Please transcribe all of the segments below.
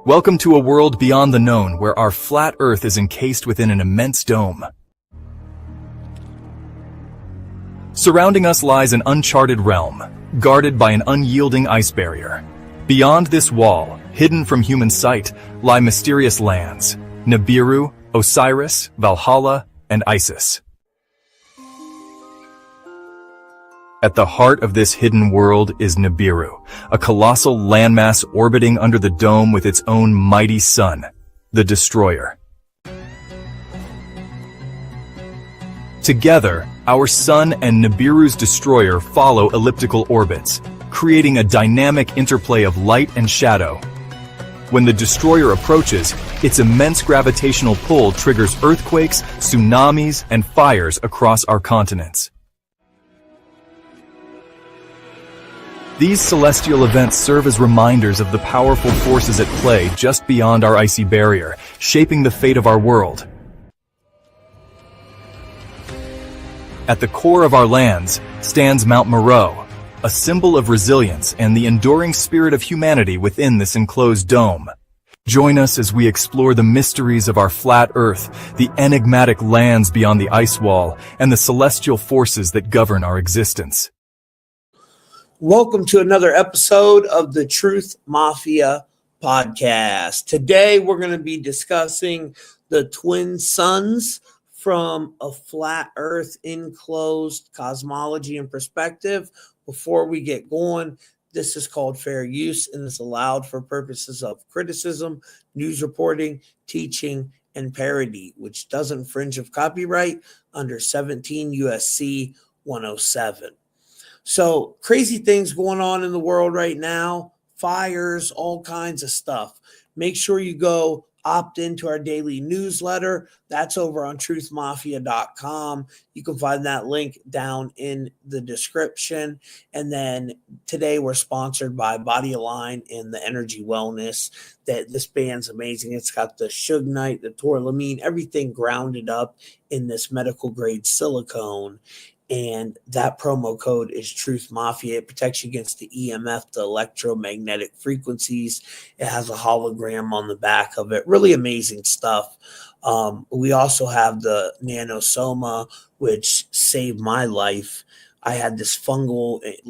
Welcome to a world beyond the known, where our flat Earth is encased within an immense dome. Surrounding us lies an uncharted realm, guarded by an unyielding ice barrier. Beyond this wall, hidden from human sight, lie mysterious lands: Nibiru, Osiris, Valhalla, and Isis. At the heart of this hidden world is Nibiru, a colossal landmass orbiting under the dome with its own mighty sun, the Destroyer. Together, our sun and Nibiru's Destroyer follow elliptical orbits, creating a dynamic interplay of light and shadow. When the Destroyer approaches, its immense gravitational pull triggers earthquakes, tsunamis, and fires across our continents. These celestial events serve as reminders of the powerful forces at play just beyond our icy barrier, shaping the fate of our world. At the core of our lands stands Mount Moreau, a symbol of resilience and the enduring spirit of humanity within this enclosed dome. Join us as we explore the mysteries of our flat Earth, the enigmatic lands beyond the ice wall, and the celestial forces that govern our existence. Welcome to another episode of the Truth Mafia podcast. Today, we're going to be discussing the twin suns from a flat Earth enclosed cosmology and perspective. Before we get going, this is called fair use and is allowed for purposes of criticism, news reporting, teaching, and parody, which does infringe of copyright under 17 USC 107. So crazy things going on in the world right now, fires, all kinds of stuff. Make sure you go opt into our daily newsletter. That's over on truthmafia.com. You can find that link down in the description. And then today we're sponsored by Body Align and the Energy Wellness. That this band's amazing. It's got the Suge Knight, the Tourmaline, everything grounded up in this medical grade silicone. And that promo code is Truth Mafia. It protects you against the EMF, the electromagnetic frequencies. It has a hologram on the back of it. Really amazing stuff. We also have the Nanosoma, which saved my life. I had this fungal, it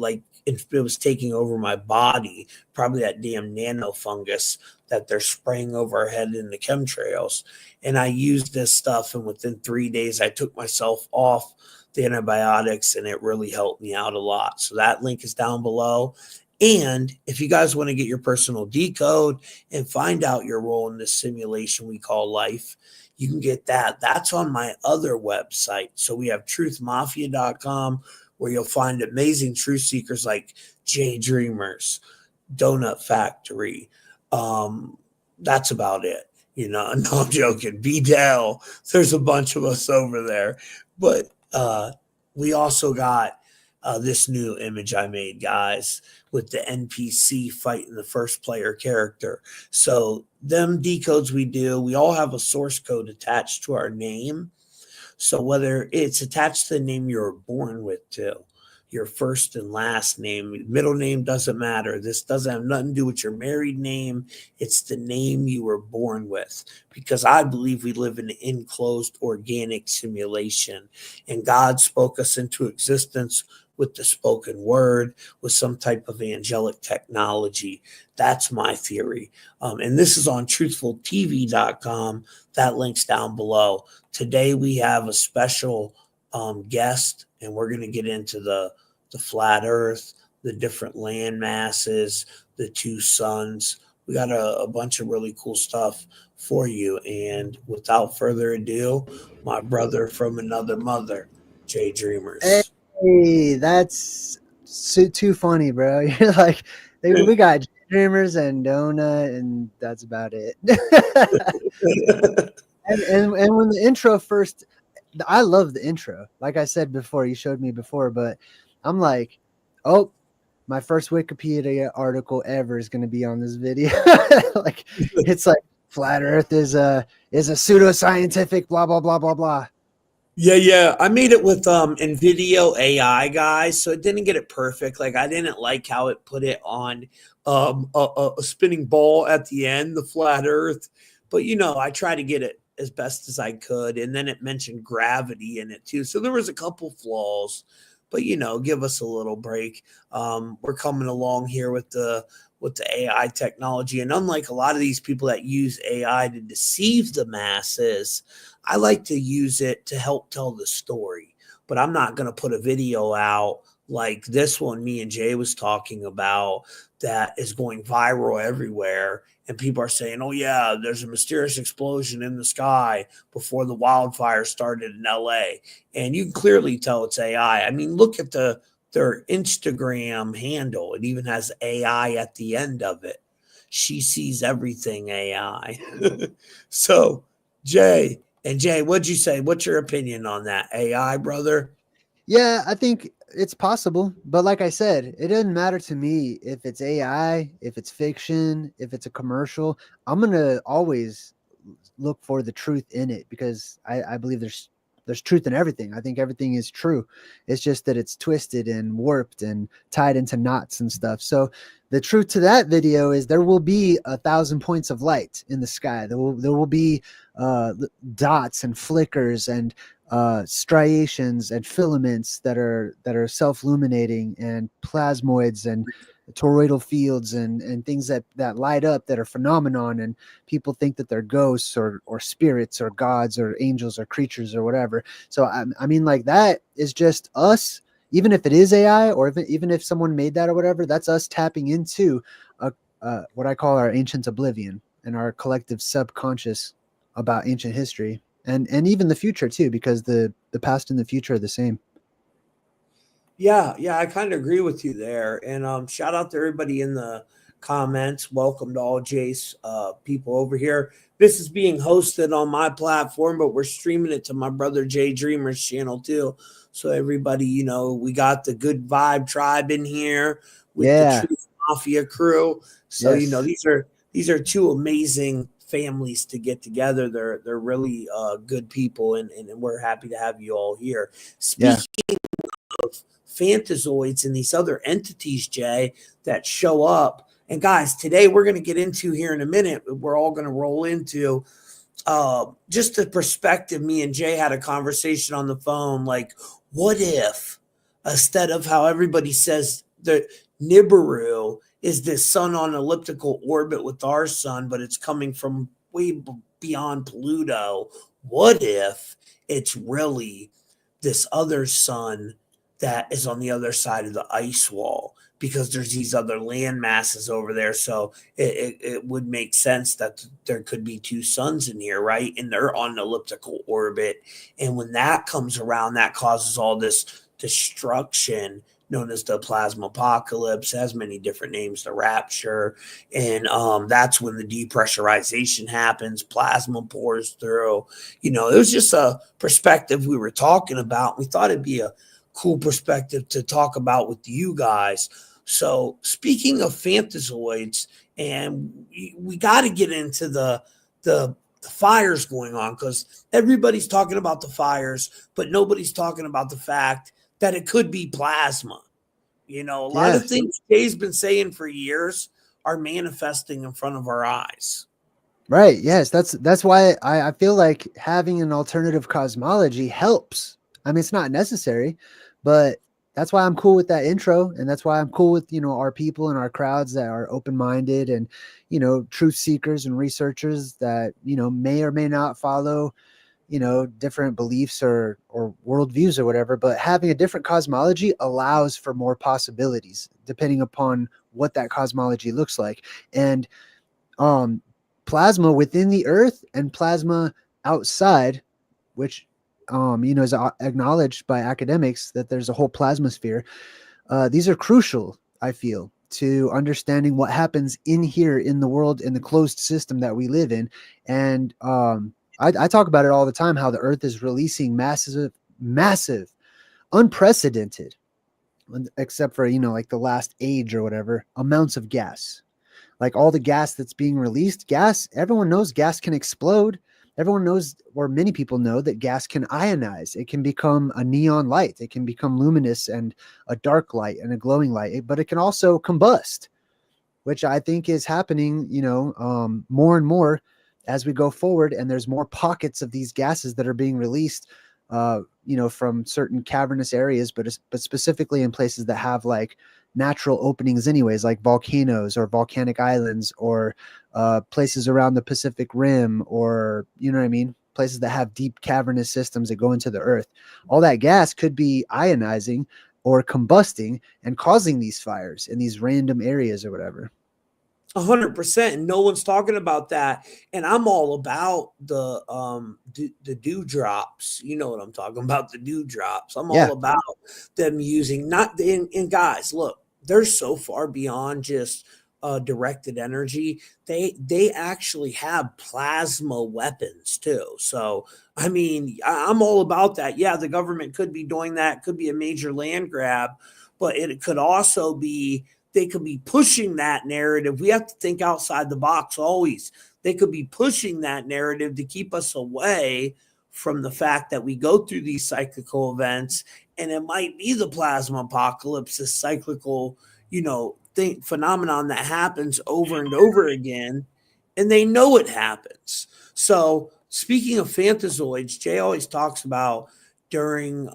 was taking over my body, probably that damn nano fungus that they're spraying over our head in the chemtrails. And I used this stuff, and within 3 days, I took myself off the antibiotics, and it really helped me out a lot. So that link is down below. And if you guys want to get your personal decode and find out your role in this simulation we call life, you can get that. That's on my other website. So we have truthmafia.com, where you'll find amazing truth seekers like Dreamerz, Donut Factory. That's about it. No, I'm joking. B-Dell. There's a bunch of us over there. But we also got this new image I made, guys, with the NPC fighting the first player character. So them decodes we all have a source code attached to our name. So whether it's attached to the name you were born with too, your first and last name, middle name doesn't matter. This doesn't have nothing to do with your married name. It's the name you were born with, because I believe we live in an enclosed organic simulation, and God spoke us into existence with the spoken word, with some type of angelic technology. That's my theory. And this is on truthfultv.com. That link's down below. Today we have a special guest, and we're going to get into the flat Earth, the different land masses, the two suns. We got a bunch of really cool stuff for you. And without further ado, my brother from another mother, Dreamerz. Hey, that's too funny, bro. You're like, we got Dreamerz and Donut, and that's about it. and when the intro first, I love the intro. Like I said before, you showed me before, but I'm like, oh, my first Wikipedia article ever is going to be on this video. Like, it's like flat Earth is a pseudoscientific blah blah blah blah blah. Yeah. I made it with NVIDIA AI, guys, so it didn't get it perfect. Like I didn't like how it put it on a spinning ball at the end, the flat Earth. But I tried to get it as best as I could, and then it mentioned gravity in it too. So there was a couple flaws, but give us a little break. We're coming along here with the AI technology, and unlike a lot of these people that use AI to deceive the masses, I like to use it to help tell the story, but I'm not going to put a video out like this one me and Jay was talking about that is going viral everywhere. And people are saying, oh, yeah, there's a mysterious explosion in the sky before the wildfire started in LA. And you can clearly tell it's AI. I mean, look at their Instagram handle. It even has AI at the end of it. She sees everything AI. So, Jay, what'd you say? What's your opinion on that AI, brother? Yeah, I think it's possible, but like I said, it doesn't matter to me if it's AI, if it's fiction, if it's a commercial. I'm gonna always look for the truth in it because I believe there's truth in everything. I think everything is true. It's just that it's twisted and warped and tied into knots and stuff. So the truth to that video is there will be 1,000 points of light in the sky. There will be uh, dots and flickers and striations and filaments that are self-luminating and plasmoids and toroidal fields and things that light up that are phenomenon, and people think that they're ghosts or spirits or gods or angels or creatures or whatever. So I mean, like, that is just us. Even if it is AI, or even if someone made that or whatever, that's us tapping into what I call our ancient oblivion and our collective subconscious about ancient history and even the future too, because the past and the future are the same. Yeah, I kind of agree with you there. And shout out to everybody in the comments. Welcome to all Jay's people over here. This is being hosted on my platform, but we're streaming it to my brother Jay Dreamer's channel too. So everybody, we got the Good Vibe Tribe in here with the Yeah. Truth Mafia crew. So Yes. these are two amazing families to get together. They're really good people, and we're happy to have you all here. Yeah. Speaking of phantazoids and these other entities, Jay, that show up. And guys, today we're going to get into here in a minute. We're all going to roll into just the perspective. Me and Jay had a conversation on the phone. Like, what if instead of how everybody says the Nibiru is this sun on elliptical orbit with our sun, but it's coming from way beyond Pluto? What if it's really this other sun that is on the other side of the ice wall, because there's these other land masses over there? So it would make sense that there could be two suns in here, right? And they're on an elliptical orbit. And when that comes around, that causes all this destruction known as the plasma apocalypse. It has many different names, the rapture. And that's when the depressurization happens, plasma pours through. It was just a perspective we were talking about. We thought it'd be a cool perspective to talk about with you guys. So speaking of phantazoids, and we got to get into the fires going on, because everybody's talking about the fires, but nobody's talking about the fact that it could be plasma. A lot of Yes. things Jay's been saying for years are manifesting in front of our eyes. Right. Yes. That's why I feel like having an alternative cosmology helps. I mean, it's not necessary, but that's why I'm cool with that intro. And that's why I'm cool with, our people and our crowds that are open-minded and, truth seekers and researchers that, may or may not follow, different beliefs or worldviews or whatever. But having a different cosmology allows for more possibilities depending upon what that cosmology looks like. And um plasma within the earth and plasma outside, which is acknowledged by academics that there's a whole plasma sphere. These are crucial, I feel, to understanding what happens in here in the world, in the closed system that we live in. And I talk about it all the time, how the earth is releasing massive, unprecedented, except for like the last age or whatever, amounts of gas. Like all the gas that's being released, everyone knows gas can explode. everyone knows, or many people know, that gas can ionize. It can become a neon light. It can become luminous and a dark light and a glowing light, but it can also combust, which I think is happening, more and more as we go forward. And there's more pockets of these gases that are being released, from certain cavernous areas, but specifically in places that have like natural openings anyways, like volcanoes or volcanic islands, or places around the Pacific Rim, or, places that have deep cavernous systems that go into the earth. All that gas could be ionizing or combusting and causing these fires in these random areas or whatever. 100%, and no one's talking about that. And I'm all about the dewdrops. You know what I'm talking about, the dewdrops. I'm all about them using not the and guys, look, they're so far beyond just directed energy. They actually have plasma weapons too. So I mean, I'm all about that. Yeah, the government could be doing that, could be a major land grab, but it could also be, they could be pushing that narrative. We have to think outside the box always. They could be pushing that narrative to keep us away from the fact that we go through these cyclical events, and it might be the plasma apocalypse, this cyclical, phenomenon that happens over and over again, and they know it happens. So speaking of phantazoids, Jay always talks about during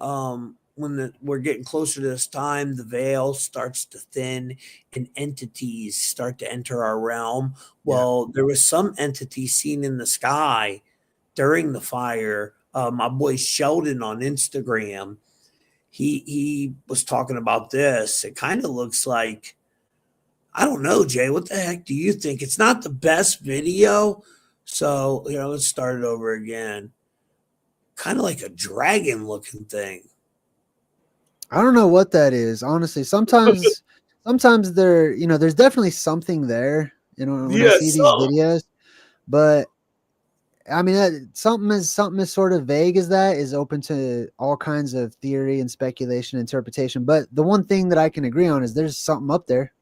when we're getting closer to this time, the veil starts to thin and entities start to enter our realm. Well, there was some entity seen in the sky during the fire. My boy Sheldon on Instagram, he was talking about this. It kind of looks like, I don't know, Jay, what the heck do you think? It's not the best video. So, let's start it over again. Kind of like a dragon looking thing. I don't know what that is, honestly. Sometimes there, there's definitely something there, when I see these videos, but I mean, something as sort of vague as that is open to all kinds of theory and speculation, interpretation. But the one thing that I can agree on is there's something up there.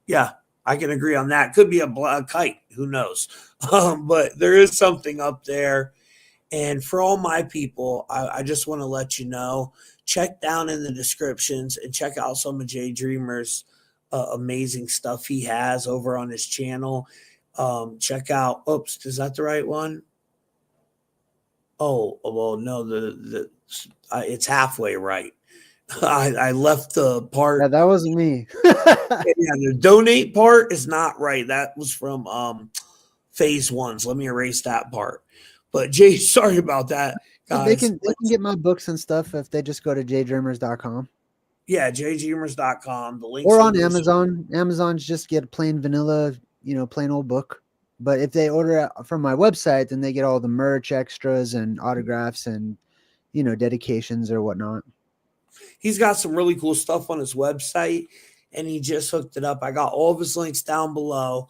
Yeah, I can agree on that. Could be a kite, who knows? But there is something up there. And for all my people, I just want to let you know, check down in the descriptions and check out some of Jay Dreamerz' amazing stuff he has over on his channel. Check out, oops, is that the right one? Oh, well, no, it's halfway right. I left the part. Yeah, that wasn't me. Yeah, the donate part is not right. That was from phase 1. So let me erase that part. But Jay, sorry about that, guys. They can get my books and stuff if they just go to jdreamerz.com. Yeah, jdreamerz.com. The links or on Amazon. Amazon's just get a plain vanilla, plain old book. But if they order it from my website, then they get all the merch extras and autographs and, dedications or whatnot. He's got some really cool stuff on his website, and he just hooked it up. I got all of his links down below.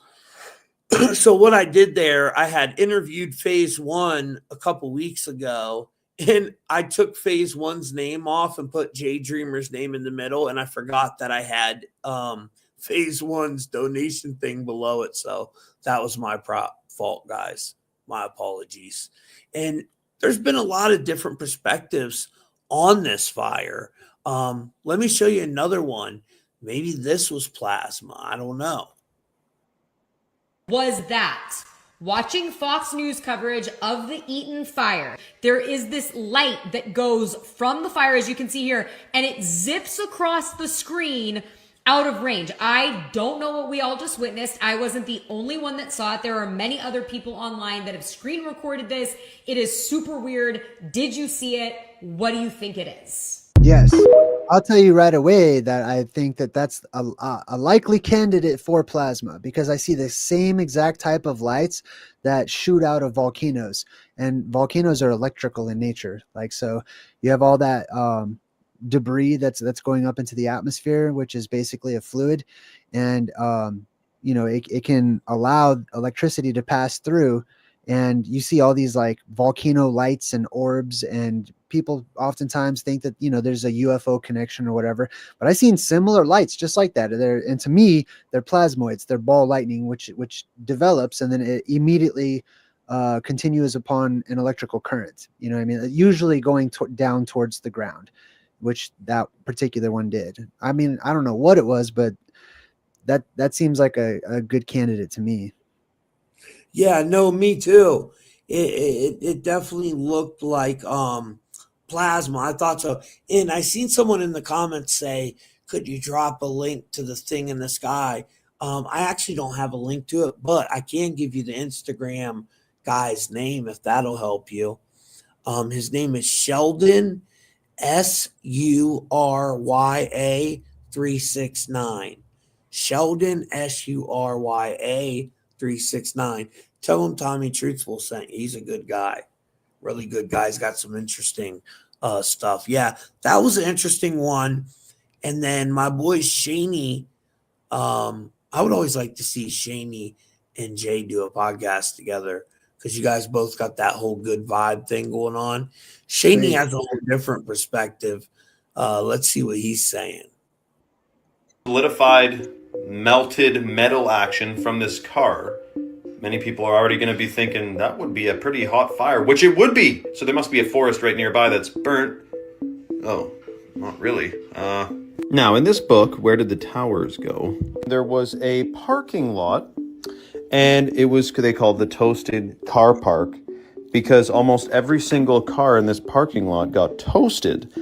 So what I did there, I had interviewed phase 1 a couple weeks ago, and I took phase 1's name off and put Jay Dreamer's name in the middle, and I forgot that I had phase 1's donation thing below it. So that was my fault, guys. My apologies. And there's been a lot of different perspectives on this fire. Let me show you another one. Maybe this was plasma. I don't know. Was that watching Fox News coverage of the Eaton fire? There is this light that goes from the fire, as you can see here, and it zips across the screen out of range. I don't know what we all just witnessed. I wasn't the only one that saw it. There are many other people online that have screen recorded this. It is super weird. Did you see it? What do you think it is? Yes. I'll tell you right away that I think that that's a likely candidate for plasma, because I see the same exact type of lights that shoot out of volcanoes, and volcanoes are electrical in nature. Like, so you have all that debris that's going up into the atmosphere, which is basically a fluid, and it can allow electricity to pass through, and you see all these like volcano lights and orbs, and people oftentimes think that there's a UFO connection or whatever, but I've seen similar lights just like that. And to me, they're plasmoids. They're ball lightning, which develops, and then it immediately continuous upon an electrical current. You know what I mean? Usually going down towards the ground, which that particular one did. I mean, I don't know what it was, but that seems like a good candidate to me. Yeah, no, me too. It definitely looked like plasma. I thought so. And I seen someone in the comments say, could you drop a link to the thing in the sky? I actually don't have a link to it, but I can give you the Instagram guy's name if that'll help you. His name is Sheldon Surya 369. Sheldon Surya 369. Tell him Tommy Truthful sent you. He's a good guy. Really good guy. He's got some interesting stuff. Yeah, that was an interesting one. And then my boy Shaney, I would always like to see Shaney and Jay do a podcast together because you guys both got that whole good vibe thing going on. Shaney has a whole different perspective. Let's see what he's saying. Solidified melted metal action from this car. Many people are already going to be thinking that would be a pretty hot fire, which it would be. So there must be a forest right nearby that's burnt. Oh, not really. Now, in this book, Where Did the Towers Go? There was a parking lot, and it was, they called the toasted car park, because almost every single car in this parking lot got toasted.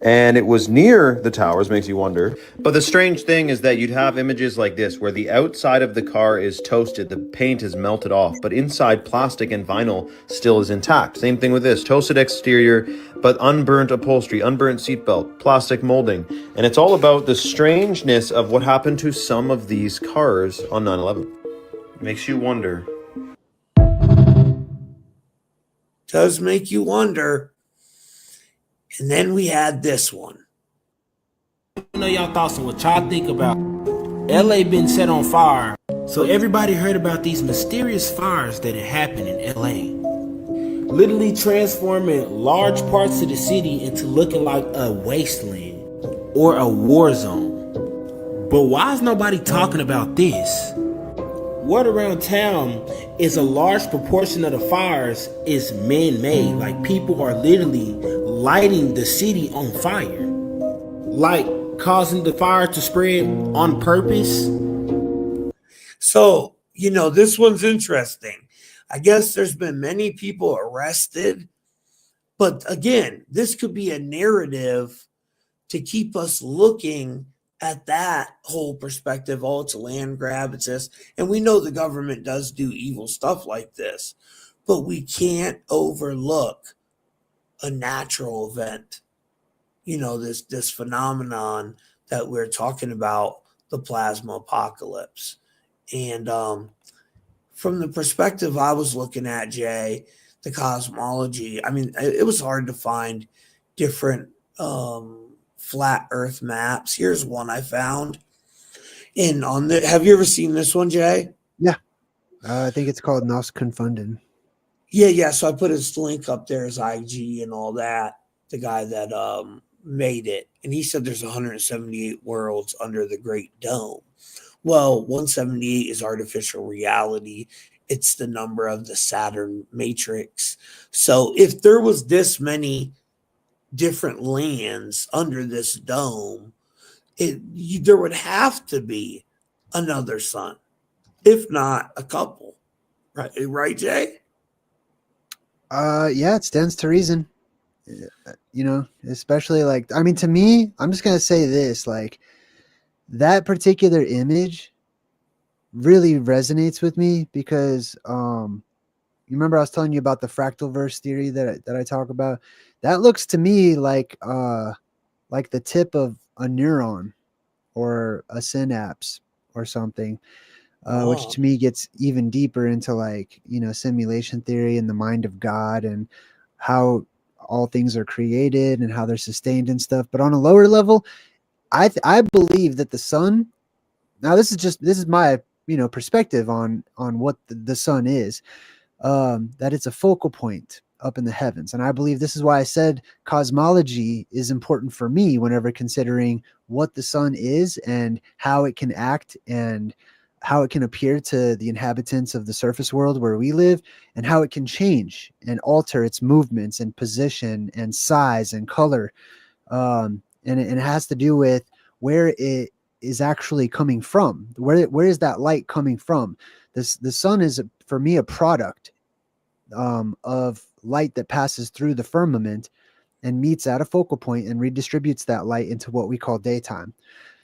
And it was near the towers, makes you wonder. But the strange thing is that you'd have images like this, where the outside of the car is toasted, the paint is melted off, but inside plastic and vinyl still is intact. Same thing with this, toasted exterior, but unburnt upholstery, unburnt seatbelt, plastic molding. And it's all about the strangeness of what happened to some of these cars on 9/11. Makes you wonder. Does make you wonder. And then we had this one. I know y'all thoughts on what y'all think about LA been set on fire. So everybody heard about these mysterious fires that had happened in LA. Literally transforming large parts of the city into looking like a wasteland or a war zone. But why is nobody talking about this? Word around town is a large proportion of the fires is man-made. Like people are literally lighting the city on fire. Like causing the fire to spread on purpose. So, this one's interesting. I guess there's been many people arrested. But again, this could be a narrative to keep us looking at that whole perspective. Oh, it's a land grab, it's this. And we know the government does do evil stuff like this, but we can't overlook a natural event. This phenomenon that we're talking about, the plasma apocalypse. And from the perspective I was looking at, Jay, the cosmology, I mean, it was hard to find different flat earth maps. Here's one I found. Have you ever seen this one, Jay? Yeah. I think it's called Nos Confunden. Yeah. So I put his link up there as IG and all that. The guy that made it. And he said there's 178 worlds under the Great Dome. Well, 178 is artificial reality. It's the number of the Saturn matrix. So if there was this many different lands under this dome, there would have to be another sun, if not a couple. Right, Jay? Yeah, it stands to reason. Especially to me, I'm just gonna say this, that particular image really resonates with me because you remember I was telling you about the fractal verse theory that I talk about. That looks to me like the tip of a neuron or a synapse or something, which to me gets even deeper into simulation theory and the mind of God and how all things are created and how they're sustained and stuff. But on a lower level, I believe that the sun. Now this is my perspective on what the sun is. That it's a focal point up in the heavens. And I believe this is why I said cosmology is important for me whenever considering what the sun is and how it can act and how it can appear to the inhabitants of the surface world where we live, and how it can change and alter its movements and position and size and color. And it has to do with where it is actually coming from. Where is that light coming from? The sun is, for me, a product of light that passes through the firmament and meets at a focal point and redistributes that light into what we call daytime.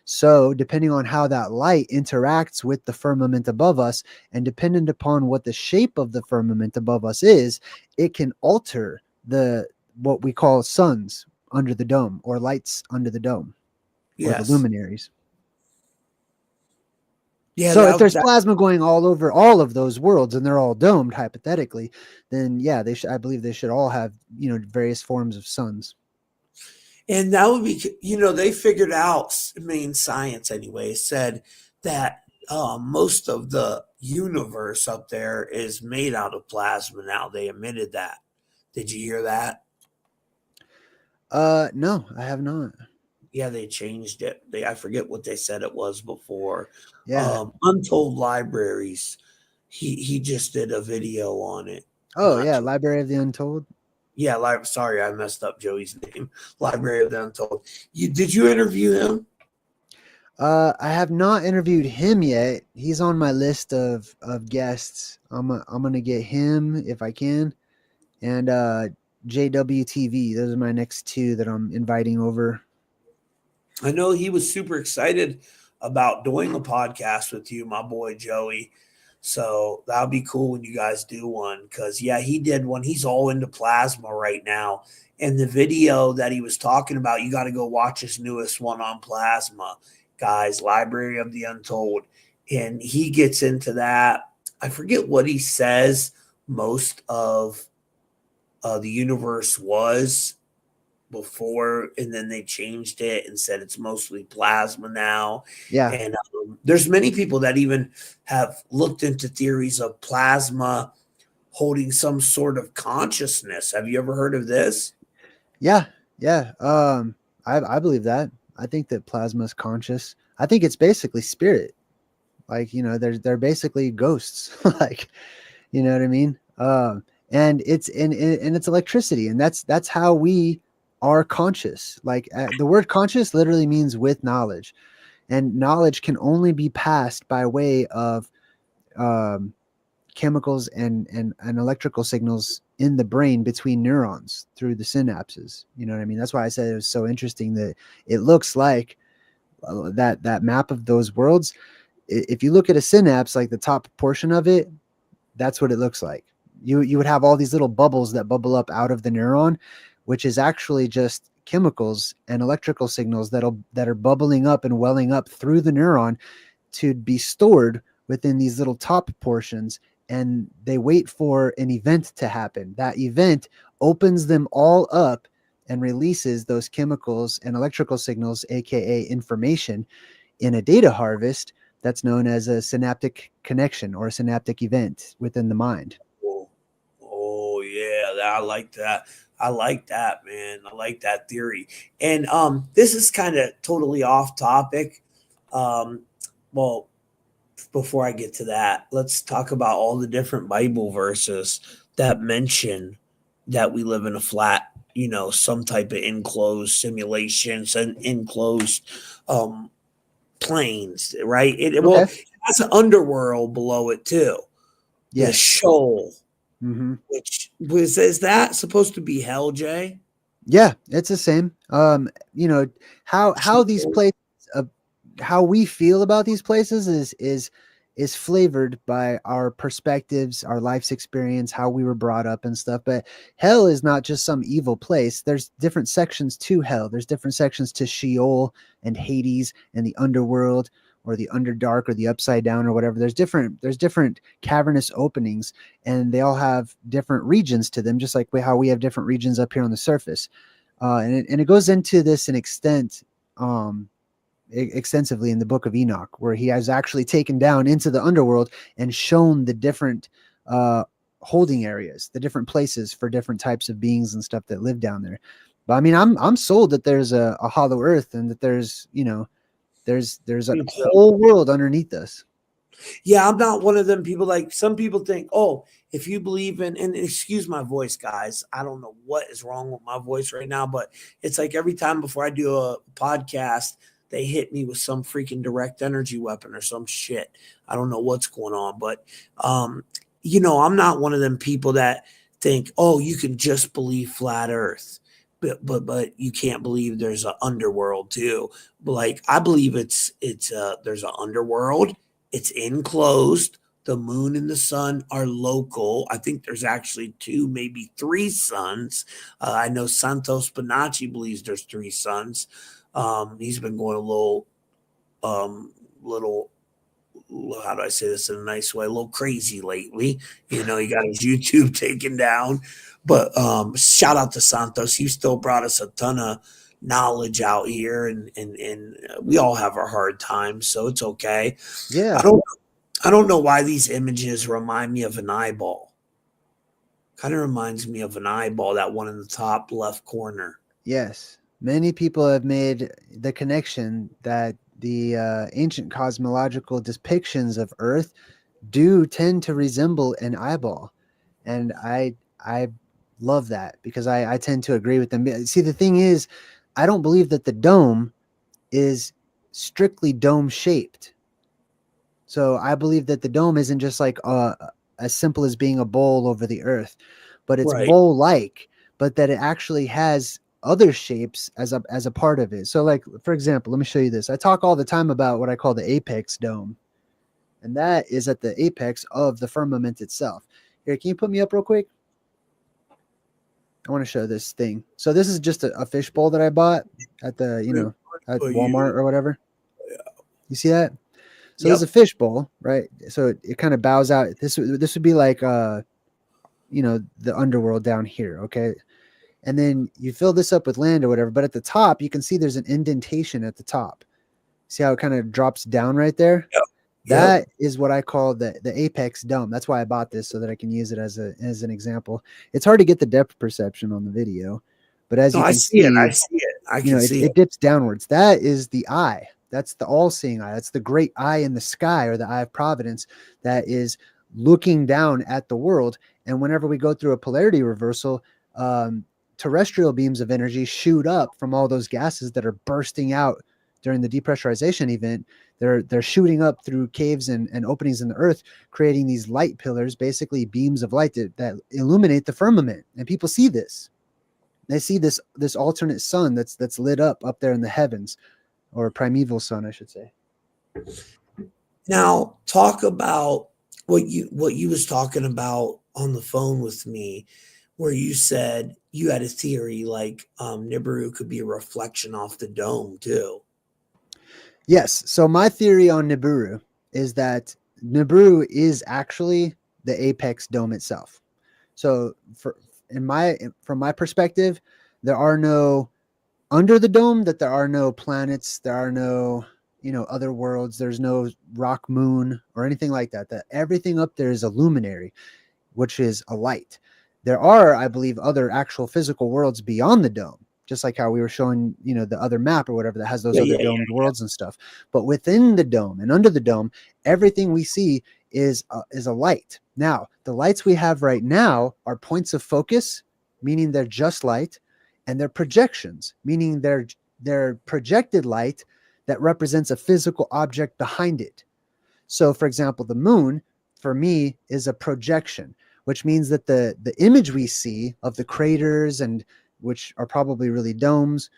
So depending on how that light interacts with the firmament above us, and dependent upon what the shape of the firmament above us is, it can alter what we call suns under the dome, or lights under the dome, or the Yes. luminaries. Yeah. So if there's plasma going all over all of those worlds and they're all domed hypothetically, then yeah, I believe they should all have, various forms of suns. And that would be, they figured out, science anyway, said that most of the universe up there is made out of plasma now. They admitted that. Did you hear that? No, I have not. Yeah, they changed it. I forget what they said it was before. Yeah. Untold Libraries. He just did a video on it. Oh yeah, Library of the Untold. Yeah, sorry, I messed up Joey's name. Library of the Untold. Did you interview him? I have not interviewed him yet. He's on my list of guests. I'm gonna get him if I can, and JWTV. Those are my next two that I'm inviting over. I know he was super excited about doing a podcast with you, my boy Joey. So that'll be cool when you guys do one, because yeah, he did one. He's all into plasma right now. And the video that he was talking about, you got to go watch his newest one on plasma, guys. Library of the Untold, and he gets into that. I forget what he says. Most of the universe was before, and then they changed it and said it's mostly plasma now. Yeah. And there's many people that even have looked into theories of plasma holding some sort of consciousness. Have you ever heard of this? Yeah. I believe that. I think that plasma is conscious. I think it's basically spirit. Like, they're basically ghosts. Like, you know what I mean? And it's it's electricity, and that's how we are conscious. Like the word conscious literally means with knowledge, and knowledge can only be passed by way of chemicals and electrical signals in the brain between neurons through the synapses. You know what I mean? That's why I said it was so interesting that it looks like that map of those worlds. If you look at a synapse, like the top portion of it, that's what it looks like. You would have all these little bubbles that bubble up out of the neuron, which is actually just chemicals and electrical signals that are bubbling up and welling up through the neuron to be stored within these little top portions. And they wait for an event to happen. That event opens them all up and releases those chemicals and electrical signals, aka information, in a data harvest that's known as a synaptic connection or a synaptic event within the mind. Oh yeah, I like that. I like that, man. I like that theory. And this is kind of totally off topic. Well, before I get to that, let's talk about all the different Bible verses that mention that we live in a flat, some type of enclosed simulations and enclosed planes, right? Well, it has an underworld below it too. Yes. The Sheol. Mm-hmm. Which is that supposed to be hell, Jay? Yeah, it's the same. How these places, how we feel about these places is flavored by our perspectives, our life's experience, how we were brought up and stuff. But hell is not just some evil place. There's different sections to hell. There's different sections to Sheol and Hades and the underworld, or the underdark, or the upside down, or whatever. There's different cavernous openings, and they all have different regions to them, just like how we have different regions up here on the surface. And it goes into this an extent, extensively in the book of Enoch, where he has actually taken down into the underworld and shown the different holding areas, the different places for different types of beings and stuff that live down there. But I mean, I'm sold that there's a hollow earth, and that there's a whole world underneath us. Yeah, I'm not one of them people. Like some people think, oh, if you believe in, and excuse my voice, guys, I don't know what is wrong with my voice right now, but it's like every time before I do a podcast, they hit me with some freaking direct energy weapon or some shit. I don't know what's going on, but I'm not one of them people that think, oh, you can just believe flat Earth. But you can't believe there's an underworld too. But like I believe there's an underworld. It's enclosed. The moon and the sun are local. I think there's actually two, maybe three suns. I know Santos Bonacci believes there's three suns. He's been going a little, how do I say this in a nice way? A little crazy lately. He got his YouTube taken down. But shout out to Santos. He still brought us a ton of knowledge out here, and we all have our hard times, so it's okay. Yeah. I don't know why these images remind me of an eyeball. Kind of reminds me of an eyeball, that one in the top left corner. Yes. Many people have made the connection that the ancient cosmological depictions of Earth do tend to resemble an eyeball. And I love that because I tend to agree with them. See, the thing is, I don't believe that the dome is strictly dome shaped. So I believe that the dome isn't just like as simple as being a bowl over the Earth, but it's Right. bowl-like, but that it actually has other shapes as a part of it. So like, for example, let me show you this. I talk all the time about what I call the apex dome, and that is at the apex of the firmament itself. Here, can you put me up real quick? I want to show this thing. So this is just a fishbowl that I bought at the, at Walmart or whatever. You see that? So there's a fishbowl, right? So it kind of bows out. This would be like, the underworld down here, okay? And then you fill this up with land or whatever. But at the top, you can see there's an indentation at the top. See how it kind of drops down right there? Yep. That is what I call the apex dome. That's why I bought this, so that I can use it as an example. It's hard to get the depth perception on the video, but as you can see, I see it. I can see it dips downwards. That is the eye. That's the all-seeing eye. That's the great eye in the sky, or the eye of providence, that is looking down at the world. And whenever we go through a polarity reversal, terrestrial beams of energy shoot up from all those gases that are bursting out during the depressurization event. They're shooting up through caves and openings in the earth, creating these light pillars, basically beams of light that illuminate the firmament. And people see this. They see this alternate sun that's lit up there in the heavens, or primeval sun, I should say. Now, talk about what you was talking about on the phone with me, where you said you had a theory like Nibiru could be a reflection off the dome too. Yes. So my theory on Nibiru is that Nibiru is actually the apex dome itself. So from my perspective, there are no under the dome, that there are no planets, there are no, other worlds, there's no rock moon or anything like that. That everything up there is a luminary, which is a light. There are, I believe, other actual physical worlds beyond the dome, just like how we were showing, the other map or whatever that has those other domed worlds and stuff. But within the dome and under the dome, everything we see is a light. Now, the lights we have right now are points of focus, meaning they're just light, and they're projections, meaning they're projected light that represents a physical object behind it. So, for example, the moon, for me, is a projection, which means that the image we see of the craters, and which are probably really domes,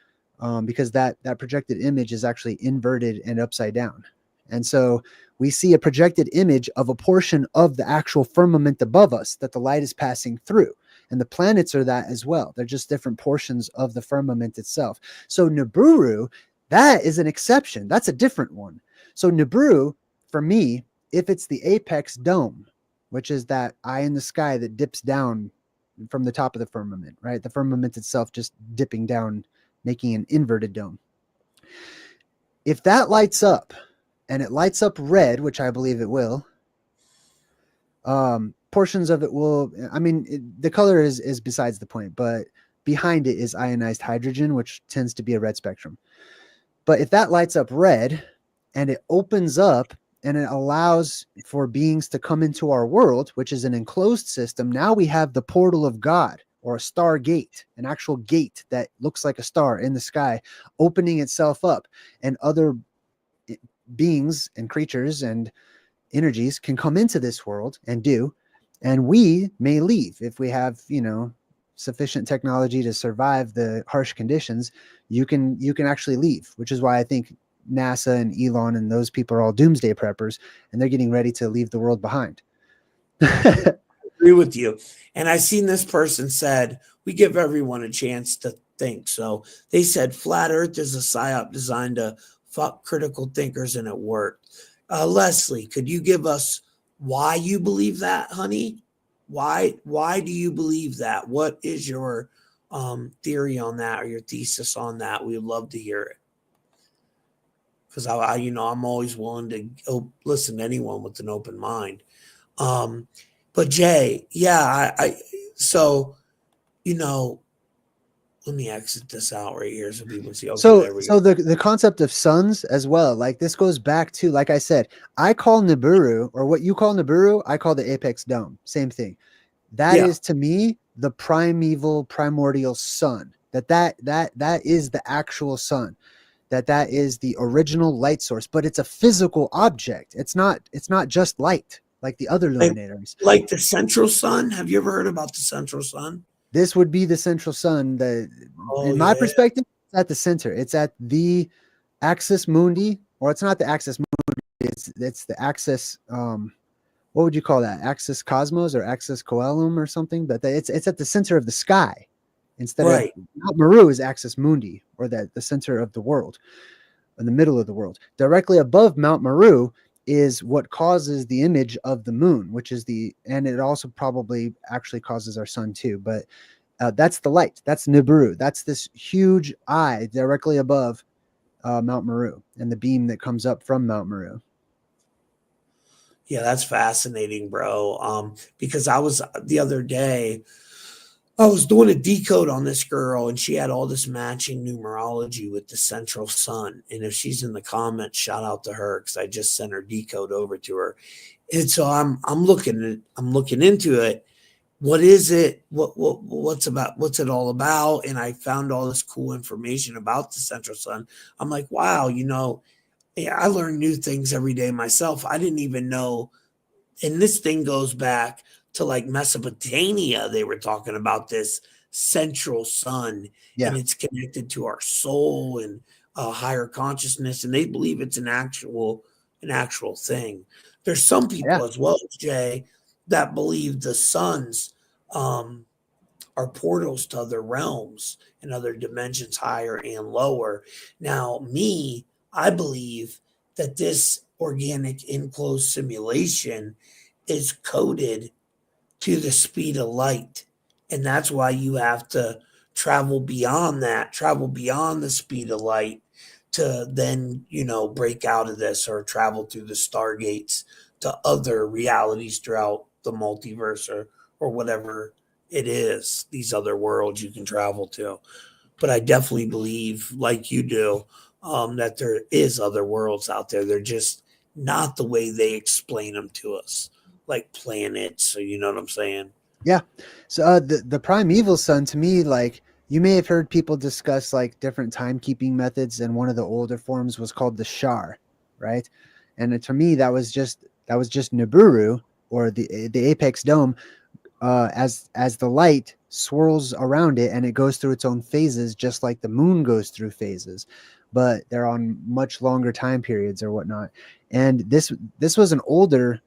because that projected image is actually inverted and upside down. And so we see a projected image of a portion of the actual firmament above us that the light is passing through. And the planets are that as well. They're just different portions of the firmament itself. So Nibiru, that is an exception. That's a different one. So Nibiru, for me, if it's the apex dome, which is that eye in the sky that dips down from the top of the firmament, right? The firmament itself just dipping down, making an inverted dome. If that lights up, and it lights up red, which I believe it will, portions of it will, the color is besides the point, but behind it is ionized hydrogen, which tends to be a red spectrum. But if that lights up red and it opens up and it allows for beings to come into our world, which is an enclosed system. Now we have the portal of God, or a star gate, an actual gate that looks like a star in the sky, opening itself up, and other beings and creatures and energies can come into this world and do, and we may leave if we have, sufficient technology to survive the harsh conditions. You can actually leave, which is why I think NASA and Elon and those people are all doomsday preppers, and they're getting ready to leave the world behind. Agree with you. And I seen this person said, we give everyone a chance to think. So they said flat earth is a psyop designed to fuck critical thinkers, and it worked. Leslie, could you give us why you believe that, honey? Why do you believe that? What is your theory on that, or your thesis on that? We would love to hear it. Because I'm always willing to listen to anyone with an open mind. But Jay, yeah, so, let me exit this out right here so people can see. Okay, So there we go. the concept of suns as well, like this goes back to, like I said, I call Nibiru, or what you call Nibiru, I call the apex dome. Same thing. That is to me the primeval, primordial sun. That is the actual sun. That is the original light source, but it's a physical object. It's not just light like the other luminaries. Like the central sun. Have you ever heard about the central sun? This would be the central sun. In my perspective, it's at the center. It's at the axis mundi, or it's not the axis mundi. It's the axis. What would you call that? Axis cosmos or axis coelum or something? But it's at the center of the sky. Instead of Mount Meru is axis mundi, or the center of the world, in the middle of the world. Directly above Mount Meru is what causes the image of the moon, which is and it also probably actually causes our sun too. But that's the light. That's Nibiru. That's this huge eye directly above Mount Meru, and the beam that comes up from Mount Meru. Yeah, that's fascinating, bro. Because the other day, I was doing a decode on this girl, and she had all this matching numerology with the central sun. And if she's in the comments, shout out to her, because I just sent her decode over to her. And so I'm looking into it. What is it? What's it all about? And I found all this cool information about the central sun. I'm like, wow, I learn new things every day myself. I didn't even know. And this thing goes back to like Mesopotamia. They were talking about this central sun, and it's connected to our soul and higher consciousness, and they believe it's an actual thing. There's some people as well, Jay, that believe the suns are portals to other realms and other dimensions, higher and lower. Now, I believe that this organic enclosed simulation is coded to the speed of light. And that's why you have to travel beyond the speed of light to then, break out of this, or travel through the stargates to other realities throughout the multiverse, or whatever it is, these other worlds you can travel to. But I definitely believe, like you do, that there is other worlds out there. They're just not the way they explain them to us, like planets. So you know what I'm saying? Yeah. So the primeval sun, to me, like, you may have heard people discuss like different timekeeping methods, and one of the older forms was called the Shar, right? And to me, that was just Nibiru, or the apex dome, as the light swirls around it, and it goes through its own phases, just like the moon goes through phases, but they're on much longer time periods or whatnot. And this was an older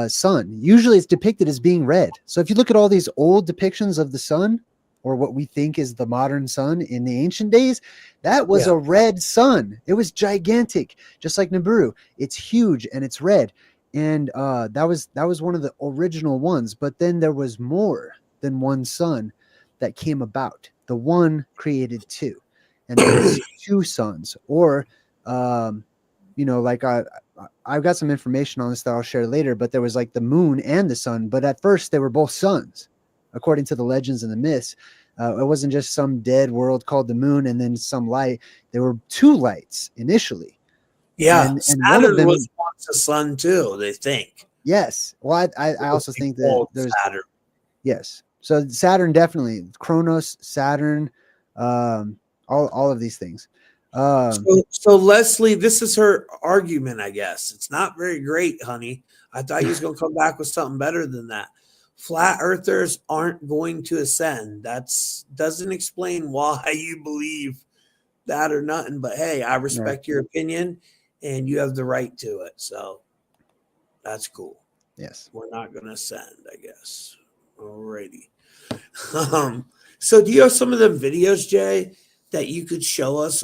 sun. Usually it's depicted as being red. So if you look at all these old depictions of the sun, or what we think is the modern sun in the ancient days, that was a red sun. It was gigantic, just like Nibiru. It's huge and it's red. And that was one of the original ones. But then there was more than one sun that came about. The one created two, and there was two suns. Or like I've got some information on this that I'll share later. But there was like the moon and the sun. But at first they were both suns, according to the legends and the myths. It wasn't just some dead world called the moon and then some light. There were two lights initially. Yeah, and one of Saturn them, was once a sun too, they think. yes. Well, I also think that Old there's Saturn. yes. So Saturn definitely, Kronos, Saturn, all of these things. So Leslie, this is her argument, I guess. It's not very great, honey. I thought you was gonna come back with something better than that. Flat earthers aren't going to ascend. That's doesn't explain why you believe that or nothing. But hey, I Yeah. respect your opinion and you have the right to it. So that's cool. Yes. We're not gonna ascend, I guess. Alrighty. Um, so do you have some of the videos, Jay, that you could show us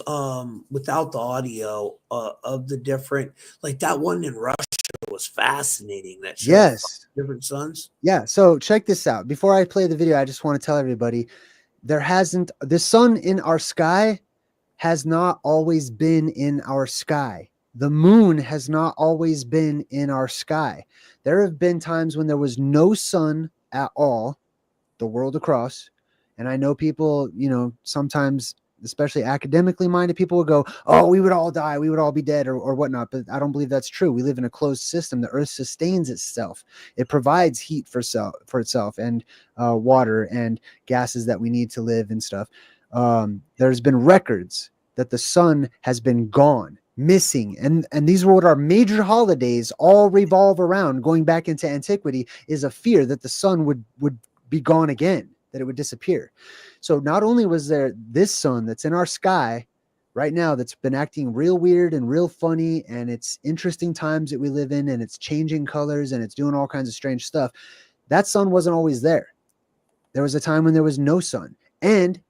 without the audio of the different, like that one in Russia was fascinating that showed Yes. different suns? Yeah. So check this out. Before I play the video, I just want to tell everybody the sun in our sky has not always been in our sky. The moon has not always been in our sky. There have been times when there was no sun at all, the world across. And I know people, sometimes, especially academically minded people, will go, oh, we would all die, we would all be dead, or whatnot. But I don't believe that's true. We live in a closed system. The earth sustains itself. It provides heat for itself, and water and gases that we need to live and stuff. There's been records that the sun has been gone, missing, and these were what our major holidays all revolve around. Going back into antiquity is a fear that the sun would be gone again, that it would disappear. So not only was there this sun that's in our sky right now that's been acting real weird and real funny, and it's interesting times that we live in, and it's changing colors and it's doing all kinds of strange stuff. That sun wasn't always there. There was a time when there was no sun, and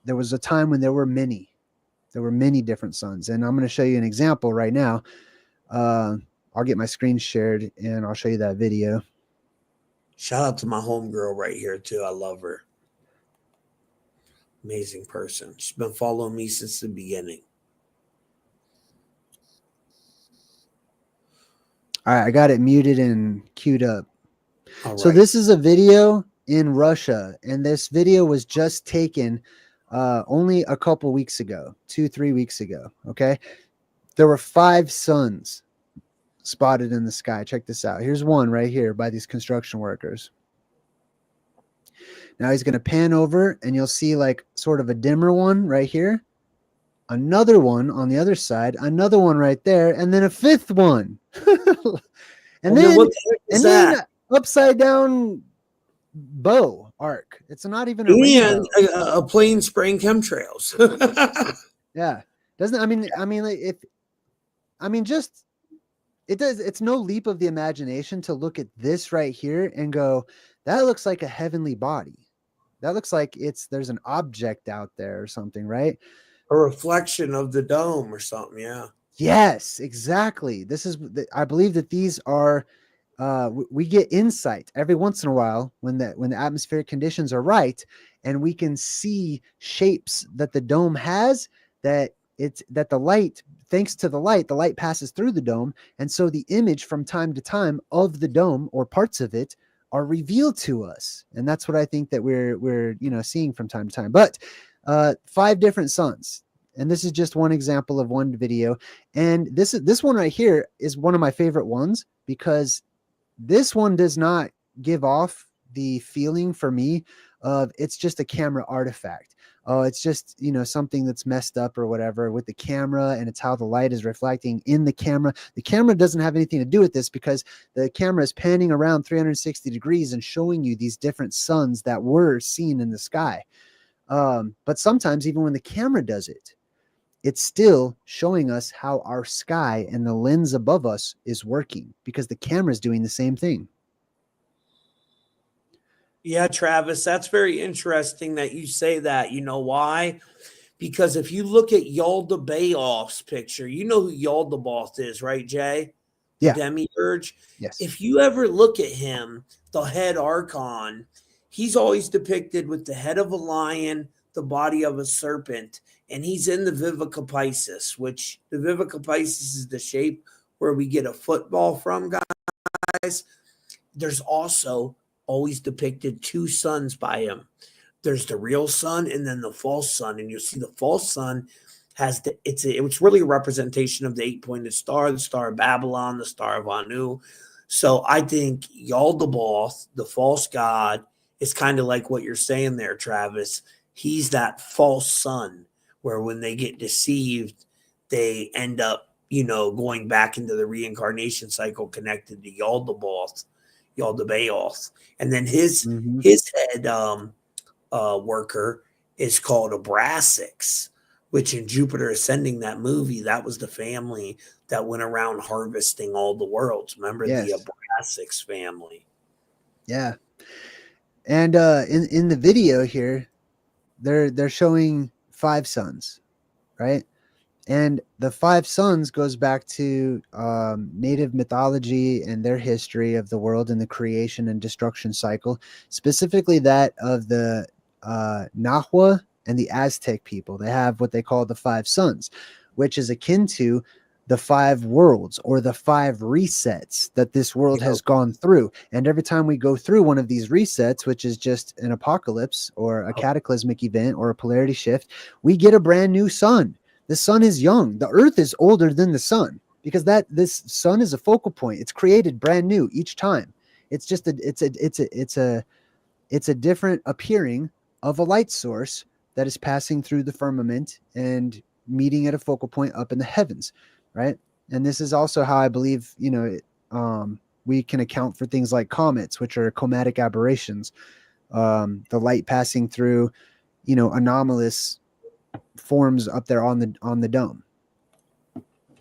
there was a time when there were many different suns. And I'm going to show you an example right now. I'll get my screen shared and I'll show you that video. Shout out to my homegirl right here too. I love her. Amazing person. She's been following me since the beginning. All right, I got it muted and queued up. All So right. this is a video in Russia, and this video was just taken only a couple weeks ago, 2-3 weeks ago. Okay, there were 5 suns spotted in the sky. Check this out. Here's one right here by these construction workers. Now he's going to pan over, and you'll see like sort of a dimmer one right here, another one on the other side, another one right there, and then a 5th one. and then what the heck is then that? upside down bow arc. It's not even a And rainbow. a plane spraying chemtrails. Yeah, doesn't just it does. It's no leap of the imagination to look at this right here and go, that looks like a heavenly body. That looks like there's an object out there or something, right? A reflection of the dome or something. Yeah. Yes, exactly. I believe that these are we get insight every once in a while when the atmospheric conditions are right, and we can see shapes that the dome has, that the light, thanks to the light passes through the dome, and so the image from time to time of the dome or parts of it are revealed to us. And that's what I think that we're seeing from time to time. But 5 different suns. And this is just one example of one video. And this one right here is one of my favorite ones, because this one does not give off the feeling for me of it's just a camera artifact. Oh, it's just, something that's messed up or whatever with the camera, and it's how the light is reflecting in the camera. The camera doesn't have anything to do with this, because the camera is panning around 360 degrees and showing you these different suns that were seen in the sky. But sometimes even when the camera does it, it's still showing us how our sky and the lens above us is working, because the camera is doing the same thing. Yeah, Travis, that's very interesting that you say that. You know why? Because if you look at Yalda Bayoff's picture, you know who Yalda Bayoff is, right, Jay? The Yeah. demiurge. Yes. If you ever look at him, the head archon, he's always depicted with the head of a lion, the body of a serpent, and he's in the Vivica Pisces, which the Vivica Pisces is the shape where we get a football from, guys. There's also always depicted 2 suns by him. There's the real sun and then the false sun. And you'll see the false sun it's really a representation of the 8-pointed star, the Star of Babylon, the Star of Anu. So I think Yaldabaoth, the false god, is kind of like what you're saying there, Travis. He's that false sun where when they get deceived, they end up, going back into the reincarnation cycle connected to Yaldabaoth. And then his Mhm. his head worker is called Abrasax, which in Jupiter Ascending, that movie, that was the family that went around harvesting all the worlds. Remember the Yes. Abrasax family? Yeah. And in the video here, they're showing 5 suns, right? And the 5 suns goes back to native mythology and their history of the world and the creation and destruction cycle, specifically that of the Nahua and the Aztec people. They have what they call the 5 suns, which is akin to the 5 worlds or the 5 resets that this world has gone through. And every time we go through one of these resets, which is just an apocalypse or a cataclysmic event or a polarity shift, we get a brand new sun. The sun is young. The earth is older than the sun because this sun is a focal point. It's created brand new each time. It's just it's a different appearing of a light source that is passing through the firmament and meeting at a focal point up in the heavens, right? And this is also how I believe, we can account for things like comets, which are chromatic aberrations, the light passing through, anomalous forms up there on the dome,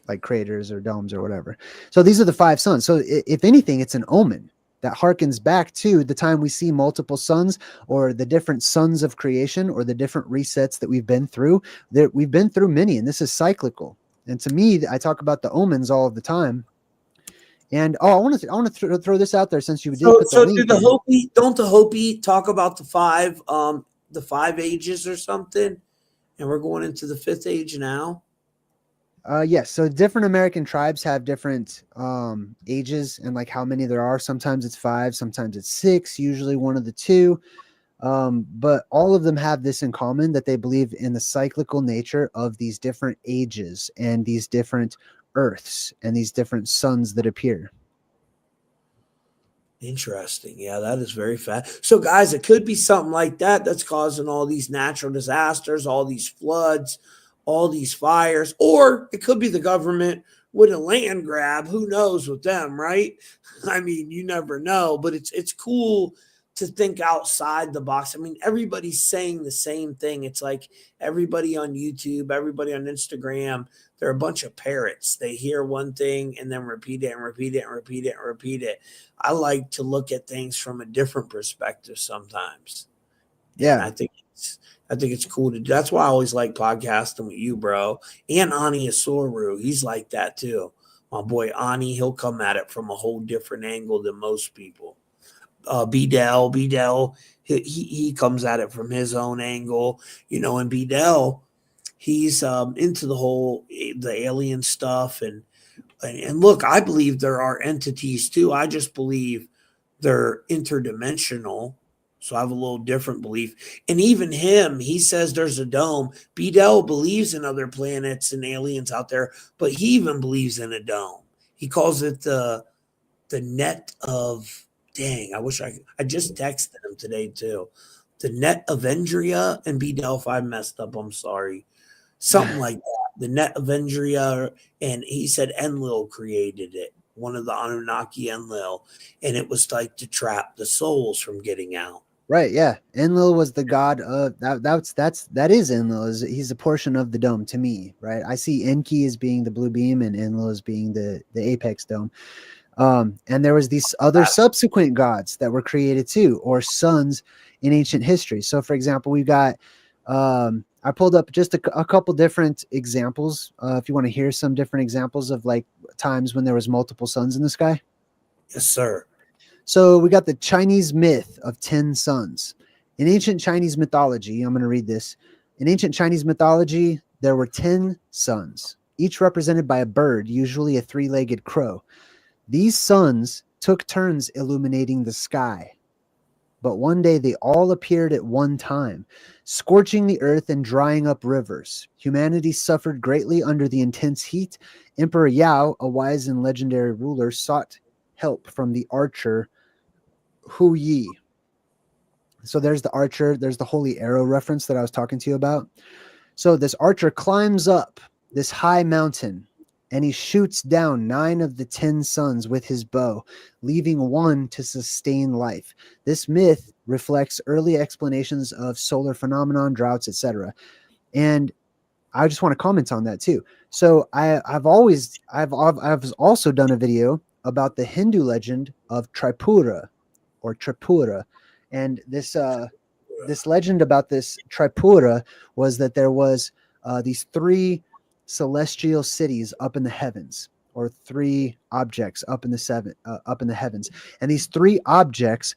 like craters or domes or whatever. So these are the 5 suns. So if anything, it's an omen that harkens back to the time we see multiple suns or the different suns of creation or the different resets that we've been through. We've been through many, and this is cyclical. And to me, I talk about the omens all of the time. And I want to throw this out there since you did put the link. Don't the Hopi talk about the 5 ages or something? And we're going into the 5th age now. Yes. So different American tribes have different ages and like how many there are. Sometimes it's 5, sometimes it's 6, usually one of the two. But all of them have this in common, that they believe in the cyclical nature of these different ages and these different earths and these different suns that appear. Interesting. Yeah, that is very fast. So, guys, it could be something like that that's causing all these natural disasters, all these floods, all these fires, or it could be the government with a land grab. Who knows with them, right? I mean, you never know, but it's cool to think outside the box. I mean, everybody's saying the same thing. It's like everybody on YouTube, everybody on Instagram, they're a bunch of parrots. They hear one thing and then repeat it and repeat it and repeat it and repeat it. I like to look at things from a different perspective sometimes. Yeah. And I think it's cool to do. That's why I always like podcasting with you, bro. And Ani Asoru, he's like that too. My boy Ani, he'll come at it from a whole different angle than most people. Bedell, he comes at it from his own angle, and Bedell, he's into the alien stuff and look, I believe there are entities too. I just believe they're interdimensional. So I have a little different belief. And even him, he says there's a dome. Bedell believes in other planets and aliens out there, but he even believes in a dome. He calls it the net of, dang, I just texted him today too. The net of Endria and Bedell, if I messed up, I'm sorry. Something like that. The net of Endria, and he said Enlil created it, one of the Anunnaki Enlil, and it was like to trap the souls from getting out. Right, yeah. Enlil was the god of that is Enlil. He's a portion of the dome to me, right? I see Enki as being the blue beam and Enlil as being the apex dome. And there was these other subsequent gods that were created too, or suns in ancient history. So for example, we've got I pulled up just a couple different examples. If you want to hear some different examples of like times when there was multiple suns in the sky. Yes, sir. So we got the Chinese myth of 10 suns. In ancient Chinese mythology, I'm going to read this. In ancient Chinese mythology, there were 10 suns, each represented by a bird, usually a 3-legged crow. These suns took turns illuminating the sky. But one day they all appeared at one time, scorching the earth and drying up rivers. Humanity suffered greatly under the intense heat. Emperor Yao, a wise and legendary ruler, sought help from the archer Hu Yi. So there's the archer, there's the holy arrow reference that I was talking to you about. So this archer climbs up this high mountain and he shoots down 9 of the 10 suns with his bow, leaving one to sustain life. This myth reflects early explanations of solar phenomenon, droughts, etc. And I just want to comment on that too. So I've also done a video about the Hindu legend of Tripura or Tripura, and this legend about this Tripura was that there was these 3 celestial cities up in the heavens, or 3 objects up in the heavens, and these 3 objects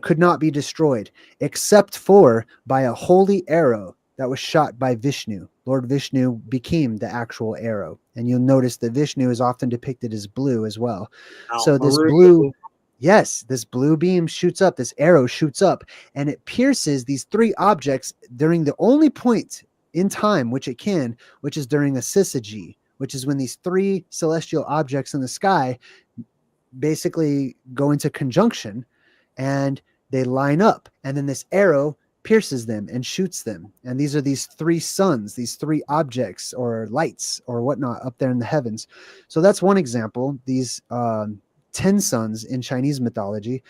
could not be destroyed except for by a holy arrow that was shot by Vishnu. Lord Vishnu became the actual arrow, and you'll notice that Vishnu is often depicted as blue as well. So this blue, yes, this blue beam shoots up, this arrow shoots up, and it pierces these 3 objects during the only point in time which it can, which is during a syzygy, which is when these 3 celestial objects in the sky basically go into conjunction and they line up, and then this arrow pierces them and shoots them. And these are these 3 suns, these 3 objects or lights or whatnot up there in the heavens. So that's one example. These 10 suns in Chinese mythology.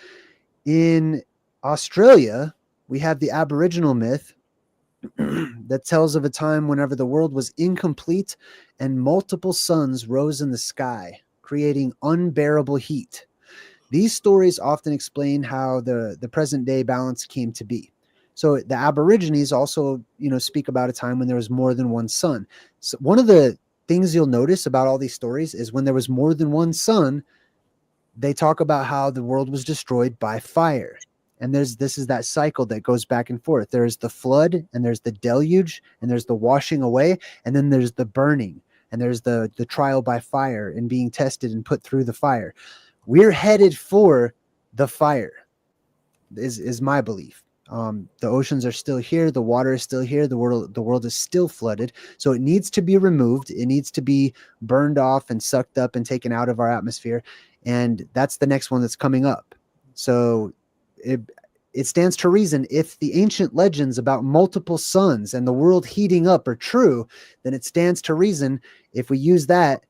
In Australia, we have the Aboriginal myth that tells of a time whenever the world was incomplete and multiple suns rose in the sky, creating unbearable heat. These stories often explain how the present day balance came to be. So the Aborigines also, speak about a time when there was more than one sun. So one of the things you'll notice about all these stories is when there was more than one sun, they talk about how the world was destroyed by fire. And this is that cycle that goes back and forth. There's the flood, and there's the deluge, and there's the washing away, and then there's the burning, and there's the trial by fire and being tested and put through the fire. We're headed for the fire, is my belief. The oceans are still here. The water is still here. The world is still flooded. So it needs to be removed. It needs to be burned off and sucked up and taken out of our atmosphere. And that's the next one that's coming up. So it stands to reason, if the ancient legends about multiple suns and the world heating up are true, then it stands to reason, if we use that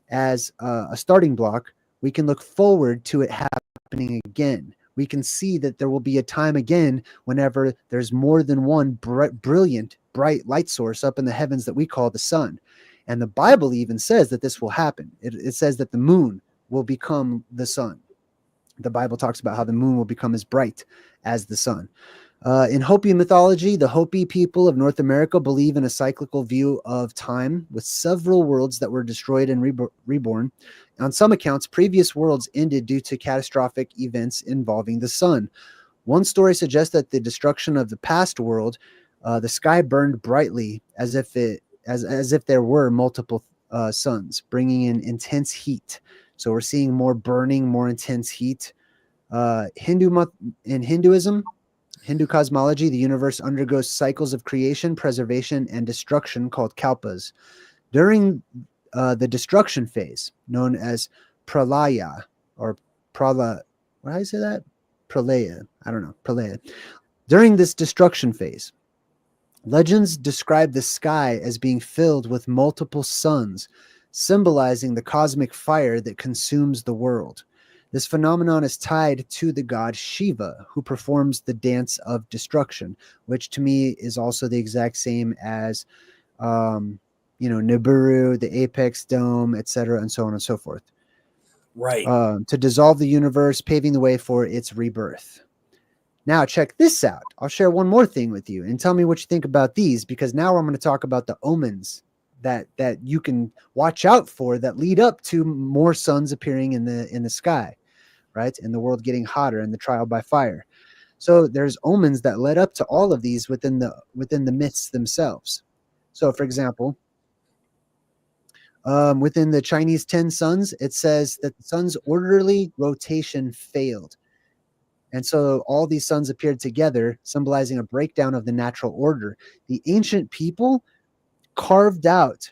as a starting block, we can look forward to it happening again. We can see that there will be a time again whenever there's more than one brilliant, bright light source up in the heavens that we call the sun. And the Bible even says that this will happen. It says that the moon will become the sun. The Bible talks about how the moon will become as bright as the sun. In Hopi mythology, the Hopi people of North America believe in a cyclical view of time with several worlds that were destroyed and reborn. On some accounts, previous worlds ended due to catastrophic events involving the sun. One story suggests that the destruction of the past world, the sky burned brightly as if there were multiple suns, bringing in intense heat. So we're seeing more burning, more intense heat. In Hinduism, Hindu cosmology, the universe undergoes cycles of creation, preservation, and destruction called kalpas. During the destruction phase, known as pralaya or prala, how do you say that? Pralaya. I don't know. Pralaya. During this destruction phase, legends describe the sky as being filled with multiple suns, symbolizing the cosmic fire that consumes the world. This phenomenon is tied to the god Shiva, who performs the dance of destruction, which to me is also the exact same as, Nibiru, the apex dome, etc., and so on and so forth. Right. To dissolve the universe, paving the way for its rebirth. Now, check this out. I'll share one more thing with you and tell me what you think about these, because now I'm going to talk about the omens that you can watch out for that lead up to more suns appearing in the sky, right? And the world getting hotter and the trial by fire. So there's omens that led up to all of these within the myths themselves. So, for example, within the Chinese 10 suns, it says that the sun's orderly rotation failed. And so all these suns appeared together, symbolizing a breakdown of the natural order. The ancient people carved out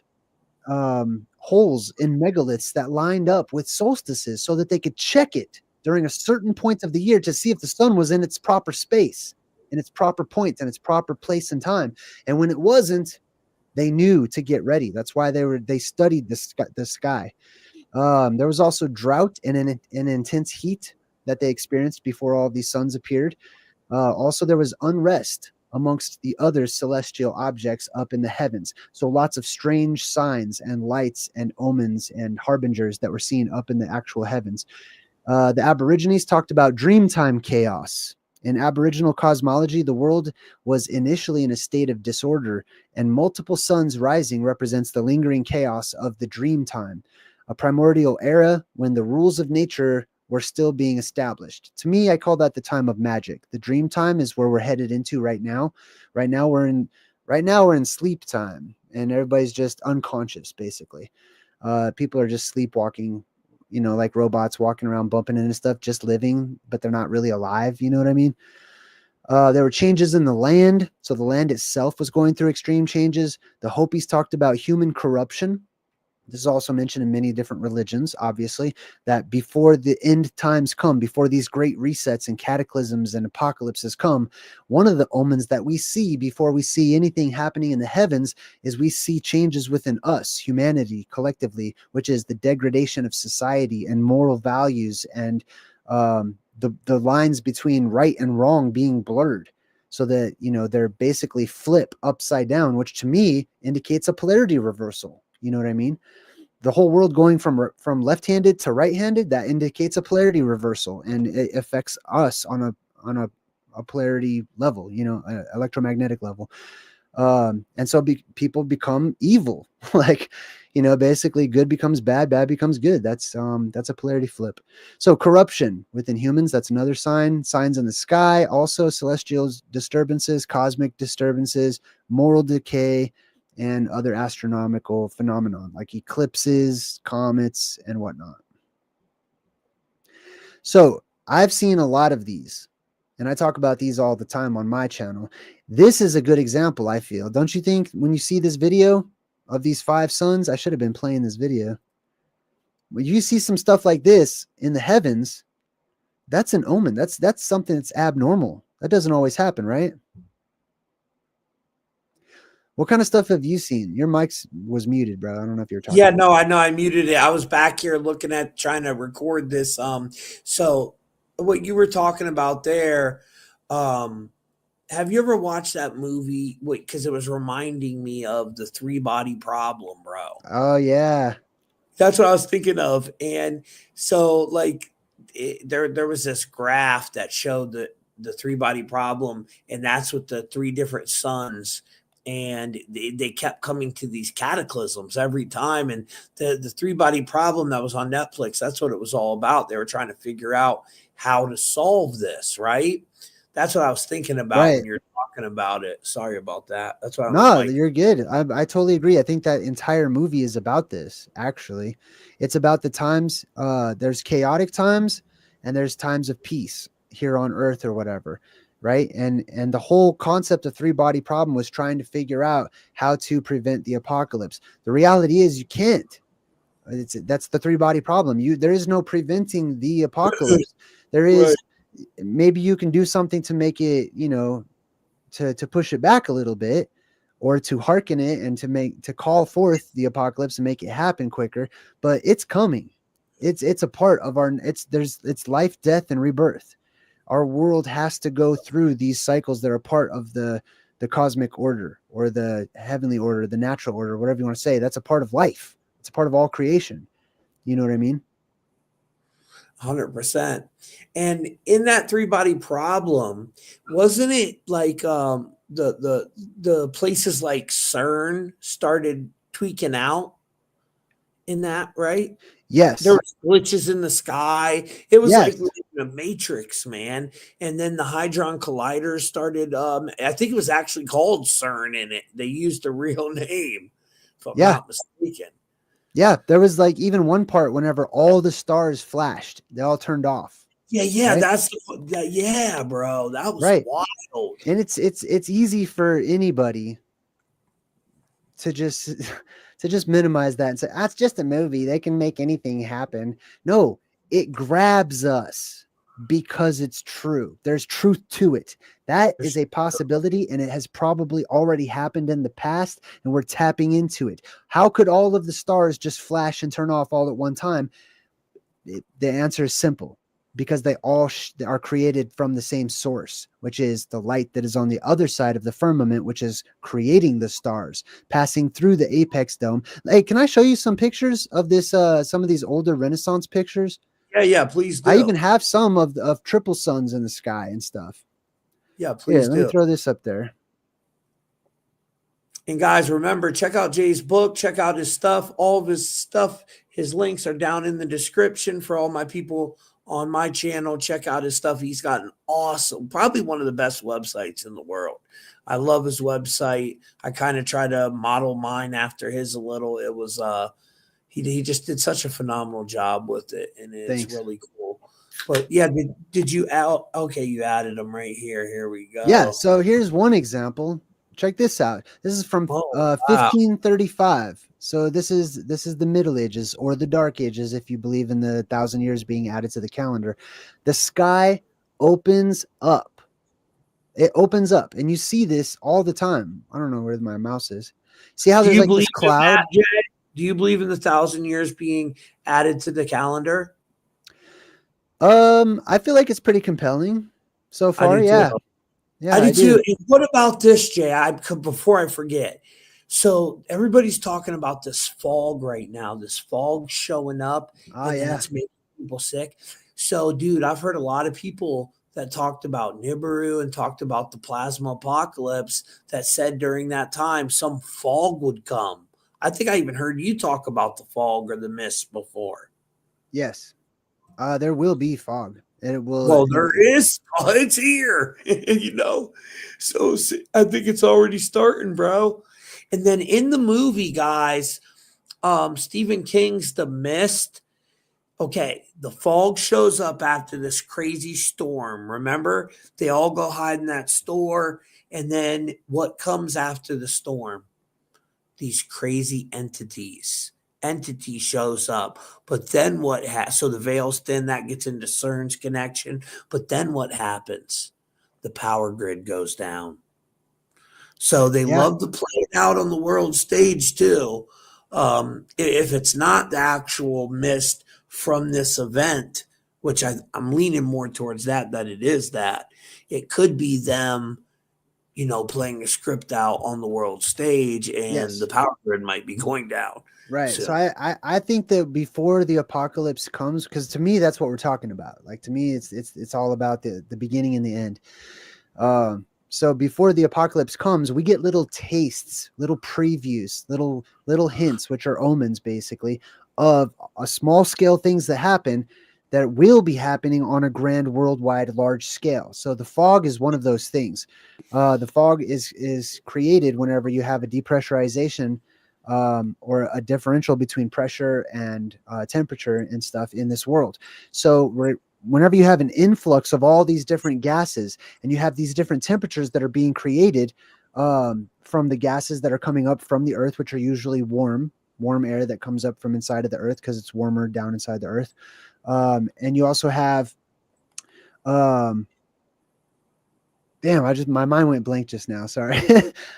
holes in megaliths that lined up with solstices so that they could check it during a certain point of the year to see if the sun was in its proper space, in its proper point, in its proper place and time. And when it wasn't, they knew to get ready. That's why they studied the sky. There was also drought and an intense heat that they experienced before all these suns appeared. Also, there was unrest amongst the other celestial objects up in the heavens. So lots of strange signs and lights and omens and harbingers that were seen up in the actual heavens. The Aborigines talked about dreamtime chaos. In Aboriginal cosmology, the world was initially in a state of disorder, and multiple suns rising represents the lingering chaos of the dream time, a primordial era when the rules of nature were still being established. To me, I call that the time of magic. The dream time is where we're headed into right now. Right now we're in sleep time, and everybody's just unconscious, basically. People are just sleepwalking, like robots walking around bumping into stuff, just living, but they're not really alive. You know what I mean? There were changes in the land. So the land itself was going through extreme changes. The Hopis talked about human corruption. This is also mentioned in many different religions, obviously, that before the end times come, before these great resets and cataclysms and apocalypses come, one of the omens that we see before we see anything happening in the heavens is we see changes within us, humanity, collectively, which is the degradation of society and moral values and the lines between right and wrong being blurred. So that, they're basically flip upside down, which to me indicates a polarity reversal. You know what I mean? The whole world going from left-handed to right-handed, that indicates a polarity reversal, and it affects us on a polarity level, electromagnetic level. And so people become evil, like, basically good becomes bad, bad becomes good. That's a polarity flip. So corruption within humans, that's another sign. Signs in the sky, also celestial disturbances, cosmic disturbances, moral decay, and other astronomical phenomenon like eclipses, comets, and whatnot. So I've seen a lot of these, and I talk about these all the time on my channel. This is a good example, I feel. Don't you think, when you see this video of these 5 suns? I should have been playing this video. When you see some stuff like this in the heavens, that's an omen. That's something that's abnormal. That doesn't always happen, right? What kind of stuff have you seen? Your mic was muted, bro. I don't know if you're talking. Yeah, no, I know. I muted it. I was back here looking at trying to record this. So what you were talking about there, have you ever watched that movie? Wait, because it was reminding me of the 3-body problem, bro. Oh yeah, that's what I was thinking of. And so, like, there was this graph that showed the 3-body problem, and that's with the 3 different suns. And they kept coming to these cataclysms every time. And the 3-body problem that was on Netflix, that's what it was all about. They were trying to figure out how to solve this, right? That's what I was thinking about when you're talking about it. Sorry about that. That's what No, you're good. I totally agree. I think that entire movie is about this, actually. It's about the times, there's chaotic times and there's times of peace here on Earth or whatever. Right. And the whole concept of 3-body problem was trying to figure out how to prevent the apocalypse. The reality is you can't. That's the 3-body problem. There is no preventing the apocalypse. There is maybe you can do something to make it, to push it back a little bit, or to hearken it and to call forth the apocalypse and make it happen quicker. But it's coming. It's a part of it's life, death, and rebirth. Our world has to go through these cycles that are part of the cosmic order or the heavenly order, the natural order, whatever you want to say. That's a part of life. It's a part of all creation. You know what I mean? 100%. And in that 3-body problem, wasn't it like the places like CERN started tweaking out in that, right? Yes. There were glitches in the sky. It was like the Matrix, man. And then the Hadron Collider started. I think it was actually called CERN in it. They used a real name, if I'm not mistaken. Yeah, there was like even one part whenever all the stars flashed, they all turned off. Yeah. right? Yeah, bro. That was Right. wild. And it's easy for anybody to just to just minimize that and say that's just a movie. They can make anything happen. No, it grabs us because it's true. There's truth to it. That is a possibility, and it has probably already happened in the past, and we're tapping into it. How could all of the stars just flash and turn off all at one time? The answer is simple, because they all are created from the same source, which is the light that is on the other side of the firmament, which is creating the stars, passing through the apex dome. Hey, can I show you some pictures of this? Some of these older Renaissance pictures. Yeah, please do. I even have some of triple suns in the sky and stuff. Yeah, please Let do. me throw this up there. And guys, remember, check out Jay's book, check out his stuff. All of his stuff, his links are down in the description for all my people on my channel. Check out his stuff. He's got an awesome, probably one of the best websites in the world. I love his website. I kind of try to model mine after his a little. It was he just did such a phenomenal job with it, and it's really cool. But yeah, did you out? Okay, you added them right here. Here we go. Yeah, so here's one example. Check this out. This is from 1535. So this is the Middle Ages, or the Dark Ages, if you believe in the 1,000 years being added to the calendar. The sky opens up. It opens up, and you see this all the time. I don't know where my mouse is. See how there's like this cloud? Do you believe in the 1,000 years being added to the calendar? I feel like it's pretty compelling so far. Yeah. Yeah, I do too. And what about this, Jay? Before I forget. So everybody's talking about this fog right now, this fog showing up, and it's making people sick. So, dude, I've heard a lot of people that talked about Nibiru and talked about the plasma apocalypse that said during that time some fog would come. I think I even heard you talk about the fog or the mist before. Yes. There will be fog. It will. Well, there is. Oh, it's here. So I think it's already starting, bro. And then in the movie, guys, Stephen King's The Mist. Okay, the fog shows up after this crazy storm. Remember, they all go hide in that store, and then what comes after the storm? These crazy entities. Entity shows up, but then what so the veil's thin, that gets into CERN's connection, but then what happens? The power grid goes down. So they love to play it out on the world stage too. If it's not the actual mist from this event, which I'm leaning more towards that it is that, it could be them playing a script out on the world stage, and the power grid might be going down. Right. So I think that before the apocalypse comes, because to me, that's what we're talking about. Like, to me, it's all about the beginning and the end. So before the apocalypse comes, we get little tastes, little previews, little hints, which are omens, basically, of a small scale things that happen that will be happening on a grand worldwide large scale. So the fog is one of those things. The fog is created whenever you have a depressurization or a differential between pressure and temperature and stuff in this world. So whenever you have an influx of all these different gases, and you have these different temperatures that are being created from the gases that are coming up from the earth, which are usually warm air that comes up from inside of the earth because it's warmer down inside the earth. And you also have, my mind went blank just now. Sorry.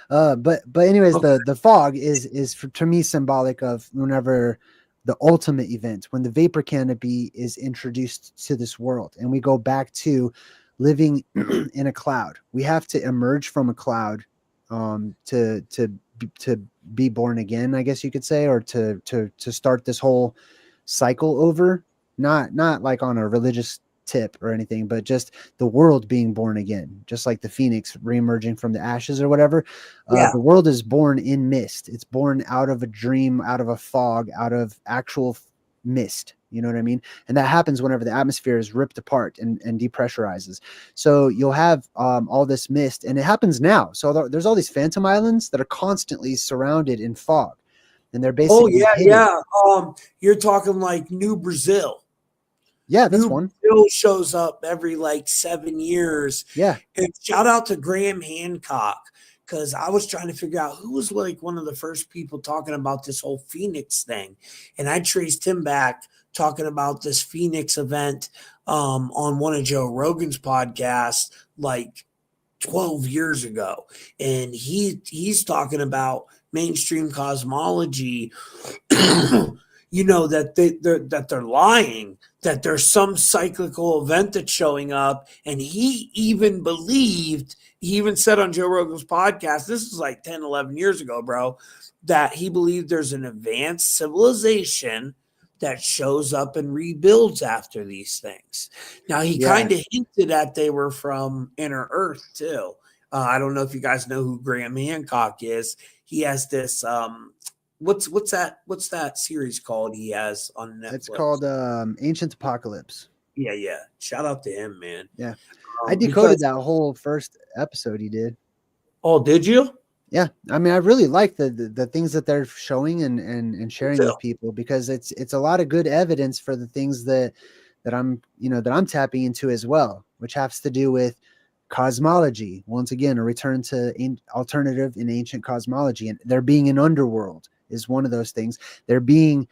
But anyways, the fog is to me symbolic of whenever the ultimate event, when the vapor canopy is introduced to this world, and we go back to living in a cloud. We have to emerge from a cloud, to be born again, I guess you could say, or to start this whole cycle over. Not like on a religious tip or anything, but just the world being born again, just like the phoenix reemerging from the ashes or whatever. The world is born in mist. It's born out of a dream, out of a fog, out of actual mist. You know what I mean? And that happens whenever the atmosphere is ripped apart and depressurizes. So you'll have all this mist, and it happens now. So there's all these phantom islands that are constantly surrounded in fog, and they're basically You're talking like New Brazil. Yeah, that's New one. Bill shows up every like 7 years. Yeah. And shout out to Graham Hancock, because I was trying to figure out who was like one of the first people talking about this whole Phoenix thing. And I traced him back talking about this Phoenix event on one of Joe Rogan's podcasts like 12 years ago. And he's talking about mainstream cosmology, that they're lying, that there's some cyclical event that's showing up. And he even said on Joe Rogan's podcast, this is like 10, 11 years ago, bro, that he believed there's an advanced civilization that shows up and rebuilds after these things. Now, he kind of hinted at they were from Inner Earth, too. I don't know if you guys know who Graham Hancock is. He has this what's that series called he has on Netflix? It's called Ancient Apocalypse. Yeah. Shout out to him, man. Yeah. I decoded that whole first episode he did. Oh, did you? Yeah. I mean, I really like the things that they're showing and sharing with people, because it's a lot of good evidence for the things that I'm tapping into as well, which has to do with cosmology. Once again, a return to alternative and ancient cosmology, and there being an underworld is one of those things. There being,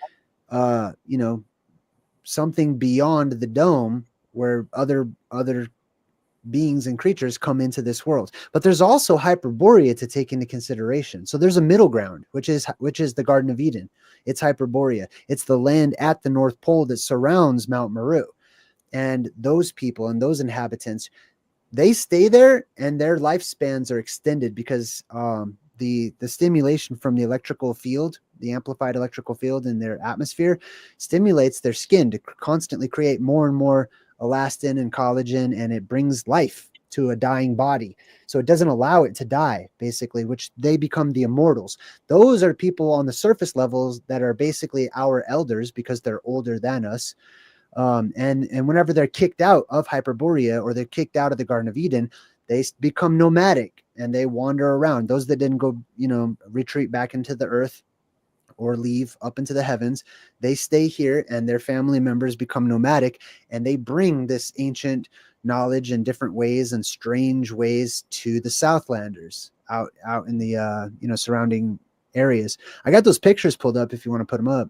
something beyond the dome where other beings and creatures come into this world. But there's also Hyperborea to take into consideration. So there's a middle ground, which is the Garden of Eden. It's Hyperborea. It's the land at the North Pole that surrounds Mount Meru. And those people and those inhabitants, they stay there and their lifespans are extended because the stimulation from the electrical field, the amplified electrical field in their atmosphere, stimulates their skin to constantly create more and more elastin and collagen, and it brings life to a dying body. So it doesn't allow it to die, basically, which they become the immortals. Those are people on the surface levels that are basically our elders because they're older than us. And whenever they're kicked out of Hyperborea or they're kicked out of the Garden of Eden, they become nomadic and they wander around. Those that didn't go, retreat back into the earth or leave up into the heavens, they stay here and their family members become nomadic, and they bring this ancient knowledge in different ways and strange ways to the Southlanders out in the surrounding areas. I got those pictures pulled up if you want to put them up.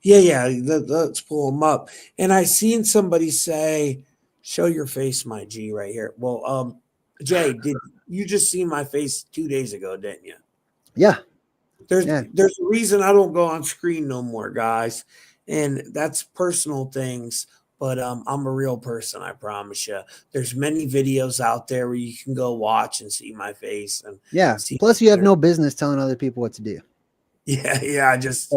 Yeah. Let's pull them up. And I seen somebody say, "Show your face, my G," right here. Well, Jay, did you just see my face 2 days ago, didn't you? Yeah. There's a reason I don't go on screen no more, guys. And that's personal things. But I'm a real person, I promise you. There's many videos out there where you can go watch and see my face. And plus you have no business telling other people what to do. Yeah. Just,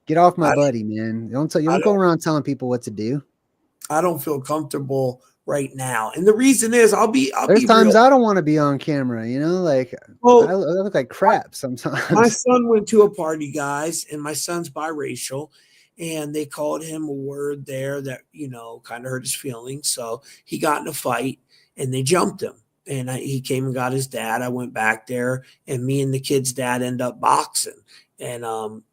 get off my buddy, man. Don't go around telling people what to do. I don't feel comfortable right now. And the reason is there's times I don't want to be on camera, I look like crap sometimes. My son went to a party, guys, and my son's biracial, and they called him a word there that, kind of hurt his feelings. So he got in a fight and they jumped him, and he came and got his dad. I went back there, and me and the kid's dad end up boxing. And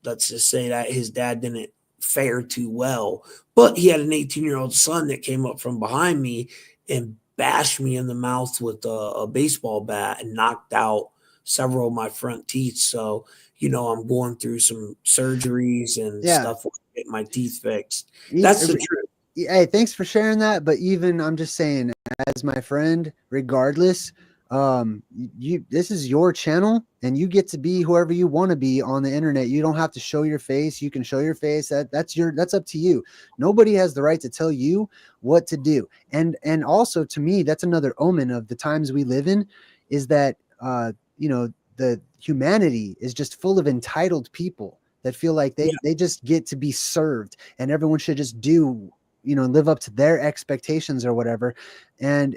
let's just say that his dad didn't fare too well, but he had an 18-year-old son that came up from behind me and bashed me in the mouth with a baseball bat and knocked out several of my front teeth. So, I'm going through some surgeries and stuff to get my teeth fixed. That's the truth. Hey, thanks for sharing that. But even I'm just saying, as my friend, regardless, this is your channel and you get to be whoever you want to be on the internet. You don't have to show your face. You can show your face. That's up to you. Nobody has the right to tell you what to do. And also, to me, that's another omen of the times we live in, is that the humanity is just full of entitled people that feel like they just get to be served, and everyone should just do, live up to their expectations or whatever. And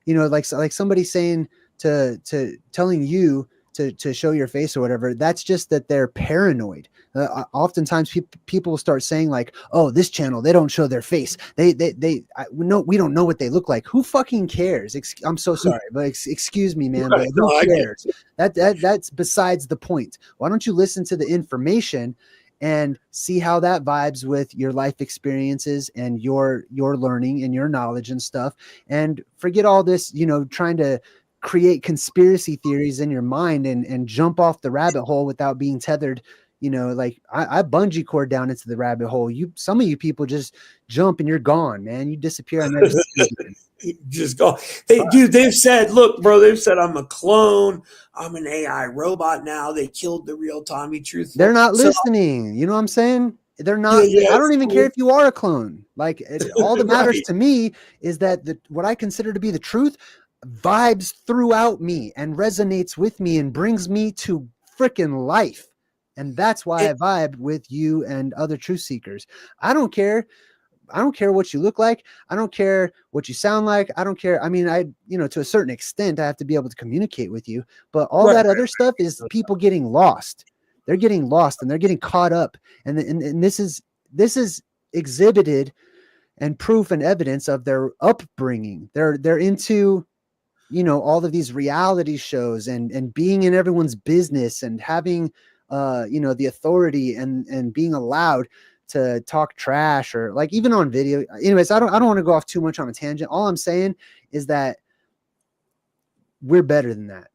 like somebody saying to telling you to show your face or whatever, that's just that they're paranoid. Oftentimes people start saying like, "Oh, this channel, they don't show their face. We don't know what they look like." Who fucking cares? I'm so sorry, but excuse me, man, but who cares? That's besides the point. Why don't you listen to the information and see how that vibes with your life experiences and your learning and your knowledge and stuff. And forget all this, trying to create conspiracy theories in your mind and jump off the rabbit hole without being tethered. Like I bungee cord down into the rabbit hole. Some of you people just jump and you're gone, man. You disappear. I never see you again. Just go. They've said, look, bro, they've said I'm a clone. I'm an AI robot now. They killed the real Tommy Truthful. They're not listening. You know what I'm saying? They're not. I don't even care if you are a clone. Like all that matters to me is that what I consider to be the truth vibes throughout me and resonates with me and brings me to freaking life. And that's why I vibe with you and other truth seekers. I don't care. I don't care what you look like. I don't care what you sound like. I don't care. I mean, to a certain extent, I have to be able to communicate with you, but all that other stuff is people getting lost. They're getting lost and they're getting caught up. And this is exhibited and proof and evidence of their upbringing. They're into, all of these reality shows and being in everyone's business and having, the authority and being allowed to talk trash or like even on video. Anyways, I don't want to go off too much on a tangent. All I'm saying is that we're better than that.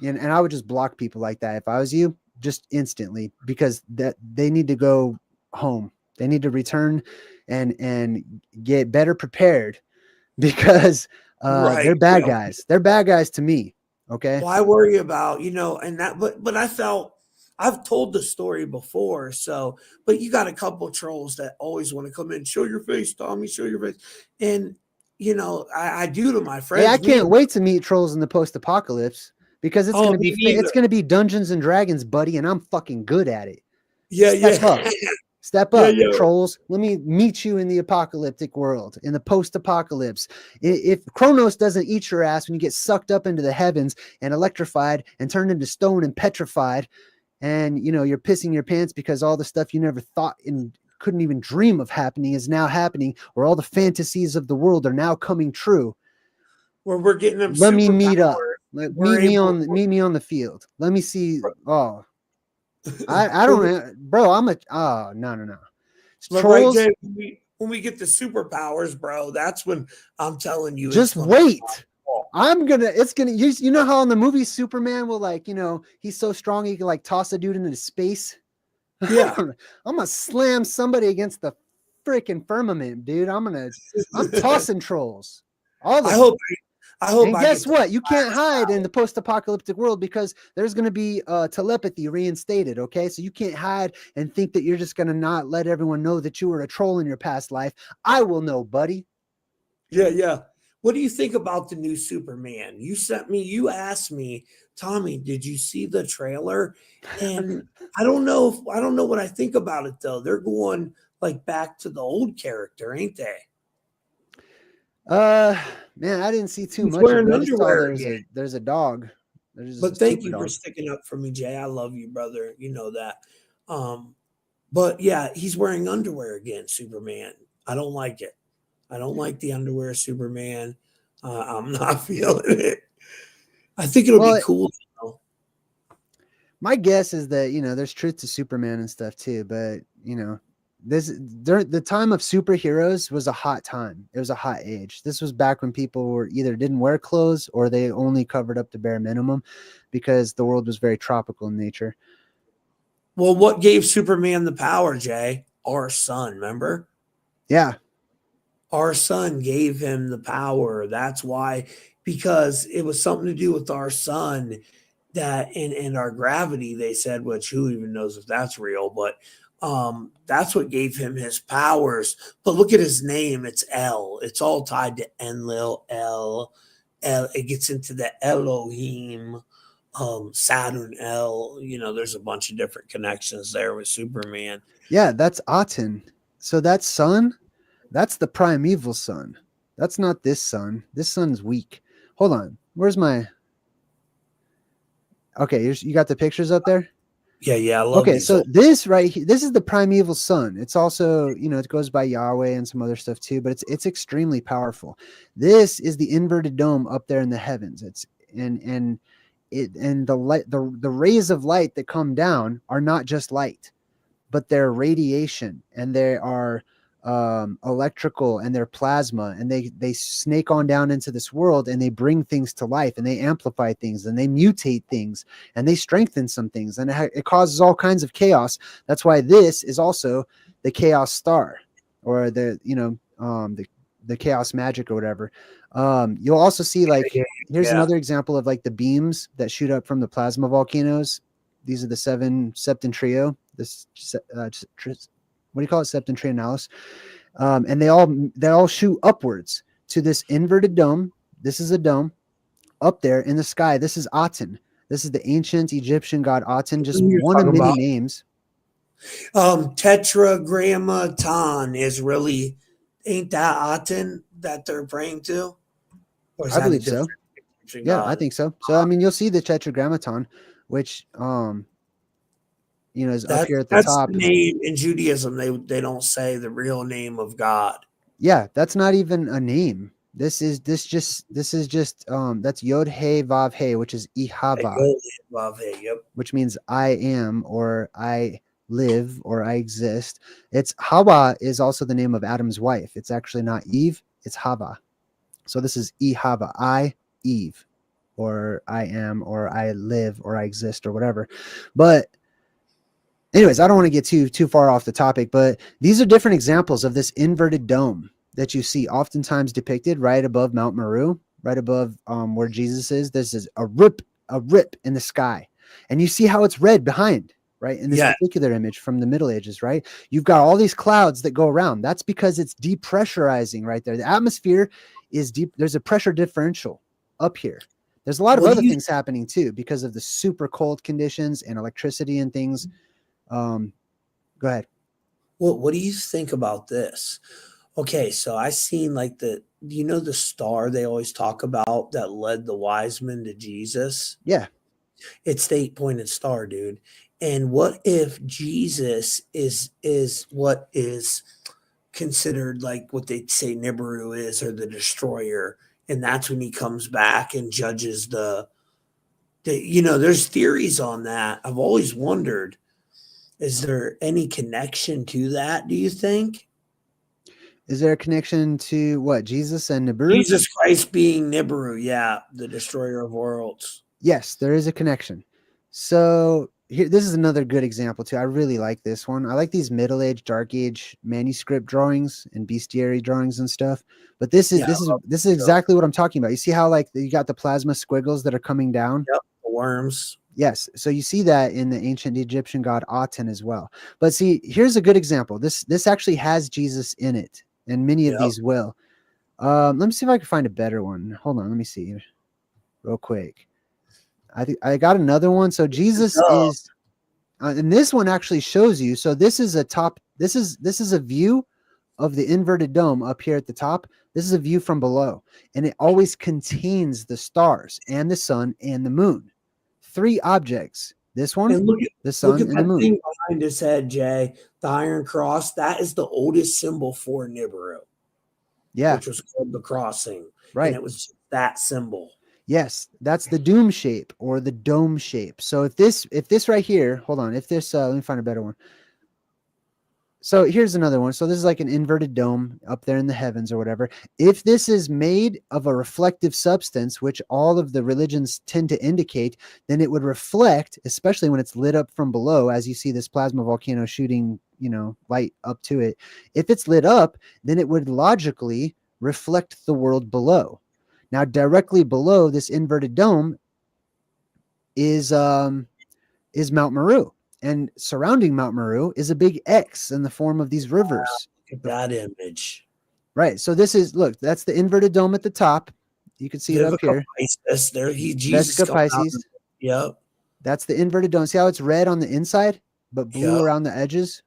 And I would just block people like that if I was you, just instantly, because that they need to go home. They need to return and get better prepared because they're bad guys. They're bad guys to me. Okay. Well, I worry about, and that, but I've told the story before. So, but you got a couple trolls that always want to come in, show your face, Tommy, show your face. And, I do to my friends. Hey, I can't wait to meet trolls in the post-apocalypse because it's going to be Dungeons and Dragons, buddy. And I'm fucking good at it. Step up, trolls. Let me meet you in the apocalyptic world, in the post-apocalypse. If Kronos doesn't eat your ass when you get sucked up into the heavens and electrified and turned into stone and petrified, and you're pissing your pants because all the stuff you never thought and couldn't even dream of happening is now happening, or all the fantasies of the world are now coming true. Where we're getting them. Let me meet up. Meet me on the field. Let me see. Oh, I don't, bro. No. Trolls. Right, Jay, when we get the superpowers, bro, that's when I'm telling you. Just wait. You know how in the movie Superman will he's so strong he can toss a dude into space. Yeah. I'm gonna slam somebody against the freaking firmament, dude. I'm tossing trolls. All I hope. And guess what? You can't hide in the post-apocalyptic world because there's going to be telepathy reinstated. Okay, so you can't hide and think that you're just going to not let everyone know that you were a troll in your past life. I will know, buddy. Yeah. What do you think about the new Superman? You asked me, Tommy, did you see the trailer? And I don't know what I think about it though. They're going back to the old character, ain't they? Man, I didn't see too much. There's a dog. But thank you for sticking up for me, Jay. I love you, brother. You know that. But yeah, he's wearing underwear again, Superman. I don't like it. I don't like the underwear Superman. I'm not feeling it. I think it'll be cool. My guess is that, there's truth to Superman and stuff too, but the time of superheroes was a hot time. It was a hot age. This was back when people were either didn't wear clothes or they only covered up the bare minimum because the world was very tropical in nature. Well, what gave Superman the power, Jay? Our sun, remember? Yeah. Our sun gave him the power. That's why, because it was something to do with our sun that in our gravity, they said, which who even knows if that's real, but that's what gave him his powers. But look at his name. It's El. It's all tied to Enlil, El. It gets into the Elohim, Saturn, El. There's a bunch of different connections there with Superman. Yeah, that's Aten. So that sun, that's the primeval sun. That's not this sun. This sun's weak. Hold on. Where's my... Okay, you got the pictures up there? Yeah. I love so this right here, this is the primeval sun. It's also, it goes by Yahweh and some other stuff too, but it's extremely powerful. This is the inverted dome up there in the heavens. It's and the light, the rays of light that come down are not just light. but they're radiation, and they are electrical, and they're plasma, and they snake on down into this world, and they bring things to life, and they amplify things, and they mutate things, and they strengthen some things, and it causes all kinds of chaos. That's why this is also the chaos star, or the the chaos magic or whatever. You'll also see, like, here's another example of like the beams that shoot up from the plasma volcanoes. These are the 7 septentrio. This what do you call it? Septentrionalis. And they all shoot upwards to this inverted dome. This is a dome up there in the sky. This is Aten. This is the ancient Egyptian god Aten, just one of many names. Tetragrammaton is really, ain't that Aten that they're praying to? Or is I that believe so. Yeah, I think so. So I mean, you'll see the Tetragrammaton, which is up here at the top. That's the name in Judaism. They don't say the real name of God. Yeah, that's not even a name. This is just that's Yod He Vav He, which is Ihava, Yep. which means I am, or I live, or I exist. It's Hawa is also the name of Adam's wife. It's actually not Eve, it's Hava. So this is Ihava, I, Eve, or I am, or I live, or I exist, or whatever. But anyways, I don't want to get too far off the topic, but these are different examples of this inverted dome that you see oftentimes depicted right above Mount Meru, right above where Jesus is. This is a rip in the sky. And you see how it's red behind, right? In this particular image from the Middle Ages, right? You've got all these clouds that go around. That's because it's depressurizing right there. The atmosphere is deep. There's a pressure differential up here. There's a lot of other things happening too because of the super cold conditions and electricity and things. Go ahead. Well, what do you think about this? Okay, so I seen like the star they always talk about that led the wise men to Jesus? Yeah. It's the 8-pointed star, dude. And what if Jesus is what is considered like what they say Nibiru is, or the destroyer, and that's when he comes back and judges there's theories on that. I've always wondered, is there any connection to that, do you think? Is there a connection to what, Jesus and Nibiru? Jesus Christ being Nibiru, yeah, the destroyer of worlds. Yes, there is a connection. So here, this is another good example too. I really like this one. I like these Middle Age, Dark Age manuscript drawings and bestiary drawings and stuff. But this is exactly what I'm talking about. You see how like you got the plasma squiggles that are coming down? Yep, the worms. Yes. So you see that in the ancient Egyptian god Aten as well. But see, here's a good example. This actually has Jesus in it, and many of these will. Let me see if I can find a better one. Hold on, let me see real quick. I think I got another one. So Jesus is, and this one actually shows you. So this is a top. This is a view of the inverted dome up here at the top. This is a view from below, and it always contains the stars and the sun and the moon. 3 objects. This one, the sun, and the moon. Thing behind his head, Jay, the Iron Cross. That is the oldest symbol for Nibiru. Yeah, which was called the crossing. Right, and it was that symbol. Yes, that's the doom shape or the dome shape. So if this right here, hold on, if this, let me find a better one. So here's another one. So this is like an inverted dome up there in the heavens or whatever. If this is made of a reflective substance, which all of the religions tend to indicate, then it would reflect, especially when it's lit up from below, as you see this plasma volcano shooting, light up to it. If it's lit up, then it would logically reflect the world below. Now, directly below this inverted dome is Mount Meru. And surrounding Mount Meru is a big X in the form of these rivers. Look at that image. Right. So this is, look, that's the inverted dome at the top. You can see it up here. Pisces. There, Jesus Pisces. Yep. That's the inverted dome. See how it's red on the inside, but blue around the edges?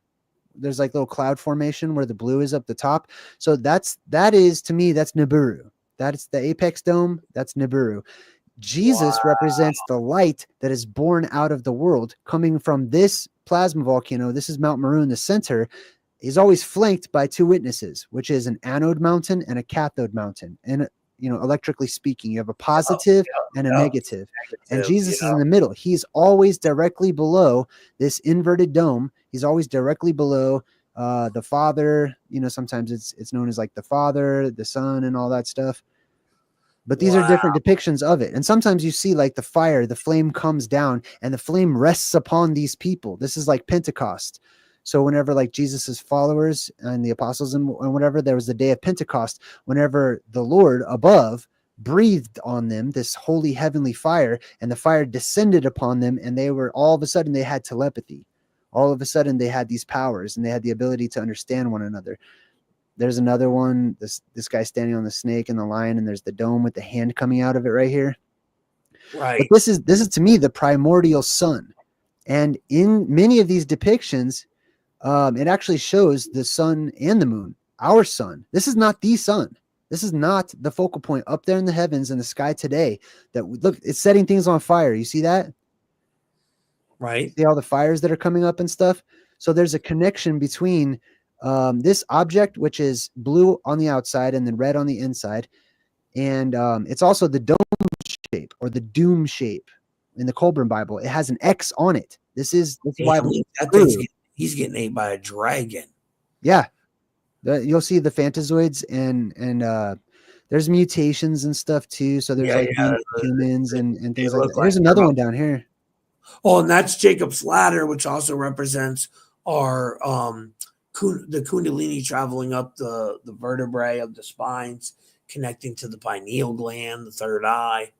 There's like little cloud formation where the blue is up the top. So that is, to me, that's Nibiru. That's the apex dome. That's Nibiru. Jesus represents the light that is born out of the world coming from this plasma volcano. This is Mount Meru in the center. He's always flanked by 2 witnesses, which is an anode mountain and a cathode mountain. And, electrically speaking. You have a positive and a negative. And Jesus is you know? in the middle. He's always directly below this inverted dome. He's always directly below the Father. Sometimes it's known as like the Father, the Son, and all that stuff. But these are different depictions of it. And sometimes you see like the fire, the flame comes down and the flame rests upon these people. This is like Pentecost. So whenever like Jesus's followers and the apostles and whatever, there was the day of Pentecost, whenever the Lord above breathed on them this holy heavenly fire, and the fire descended upon them, and they were all of a sudden they had telepathy. All of a sudden they had these powers and they had the ability to understand one another. There's another one, this guy standing on the snake and the lion, and there's the dome with the hand coming out of it right here. Right. But this is to me the primordial sun. And in many of these depictions, it actually shows the sun and the moon, our sun. This is not the sun. This is not the focal point up there in the heavens in the sky today. Look, it's setting things on fire. You see that? Right. See all the fires that are coming up and stuff. So there's a connection between this object, which is blue on the outside and then red on the inside. And it's also the dome shape or the doom shape in the Colburn Bible. It has an X on it. This is why he's getting ate by a dragon. Yeah. You'll see the Phantazoids and there's mutations and stuff too. So there's humans and things like that. Here's another one down here. Oh, and that's Jacob's ladder, which also represents our the Kundalini traveling up the vertebrae of the spines, connecting to the pineal gland, the third eye.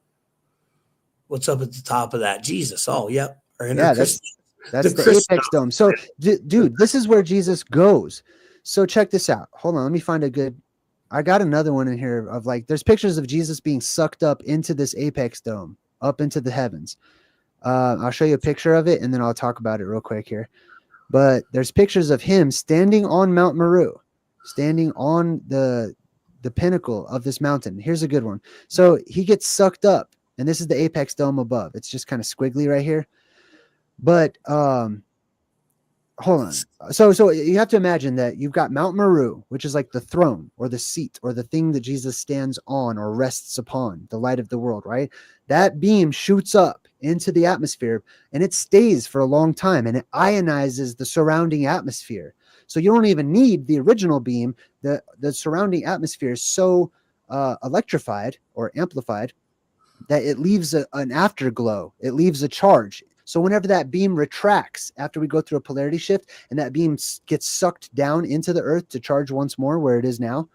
What's up at the top of that? Jesus. Oh, yep. That's the apex dome. So, dude, this is where Jesus goes. So check this out. Hold on. Let me find I got another one in here of like, there's pictures of Jesus being sucked up into this apex dome, up into the heavens. I'll show you a picture of it and then I'll talk about it real quick here. But there's pictures of him standing on Mount Meru, standing on the pinnacle of this mountain. Here's a good one. So he gets sucked up, and this is the apex dome above. It's just kind of squiggly right here. But hold on. So you have to imagine that you've got Mount Meru, which is like the throne or the seat or the thing that Jesus stands on or rests upon, the light of the world, right? That beam shoots up into the atmosphere and it stays for a long time and it ionizes the surrounding atmosphere. So you don't even need the original beam. The surrounding atmosphere is so electrified or amplified that it leaves an afterglow. It leaves a charge. So whenever that beam retracts after we go through a polarity shift and that beam gets sucked down into the earth to charge once more where it is now,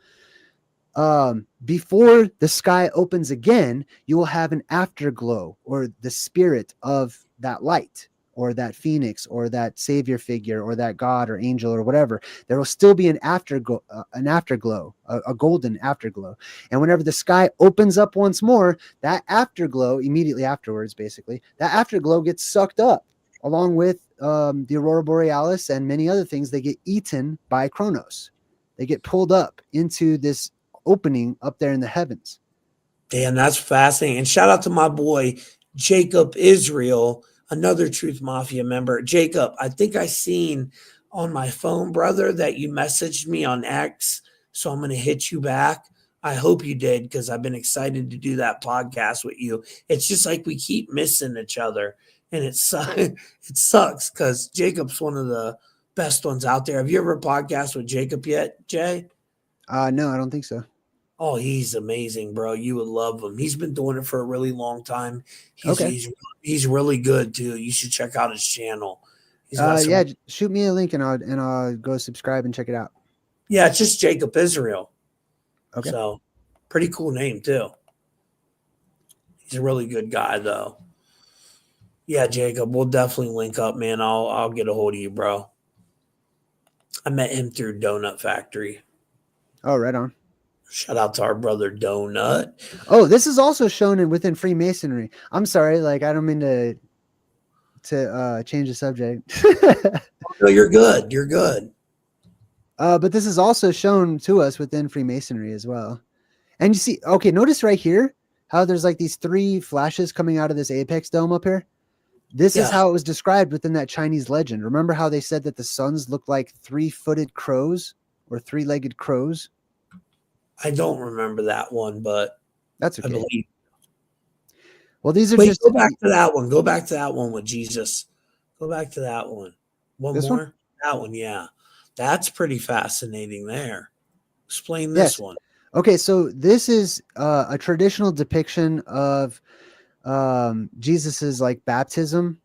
before the sky opens again, you will have an afterglow or the spirit of that light or that phoenix or that savior figure or that God or angel or whatever. There will still be an afterglow, a golden afterglow. And whenever the sky opens up once more, that afterglow immediately afterwards, basically, that afterglow gets sucked up along with the aurora borealis and many other things. They get eaten by Kronos. They get pulled up into this opening up there in the heavens. Damn, that's fascinating. And shout out to my boy Jacob Israel, another Truth Mafia member. Jacob, I think I seen on my phone, brother, that you messaged me on X, so I'm going to hit you back. I hope you did, because I've been excited to do that podcast with you. It's just like we keep missing each other, and it sucks because Jacob's one of the best ones out there. Have you ever podcast with Jacob yet, Jay? No, I don't think so. Oh, he's amazing, bro. You would love him. He's been doing it for a really long time. He's really good too. You should check out his channel. Yeah, shoot me a link and I'll go subscribe and check it out. Yeah, it's just Jacob Israel. Okay. So pretty cool name too. He's a really good guy though. Yeah, Jacob, we'll definitely link up, man. I'll get a hold of you, bro. I met him through Donut Factory. Oh, right on. Shout out to our brother Donut. Oh, this is also shown within Freemasonry. I'm sorry, like I don't mean to change the subject. No, you're good. You're good. But this is also shown to us within Freemasonry as well. And you see, okay, notice right here how there's like these three flashes coming out of this apex dome up here. This is how it was described within that Chinese legend. Remember how they said that the suns looked like three-footed crows or three-legged crows? I don't remember that one, but That's I okay. believe. Well, these are Wait, just go back to that one. Go back to that one with Jesus. Go back to that one. One this one. more. That one, yeah. That's pretty fascinating there. Explain this Yes. one. Okay, so this is a traditional depiction of Jesus's like baptism.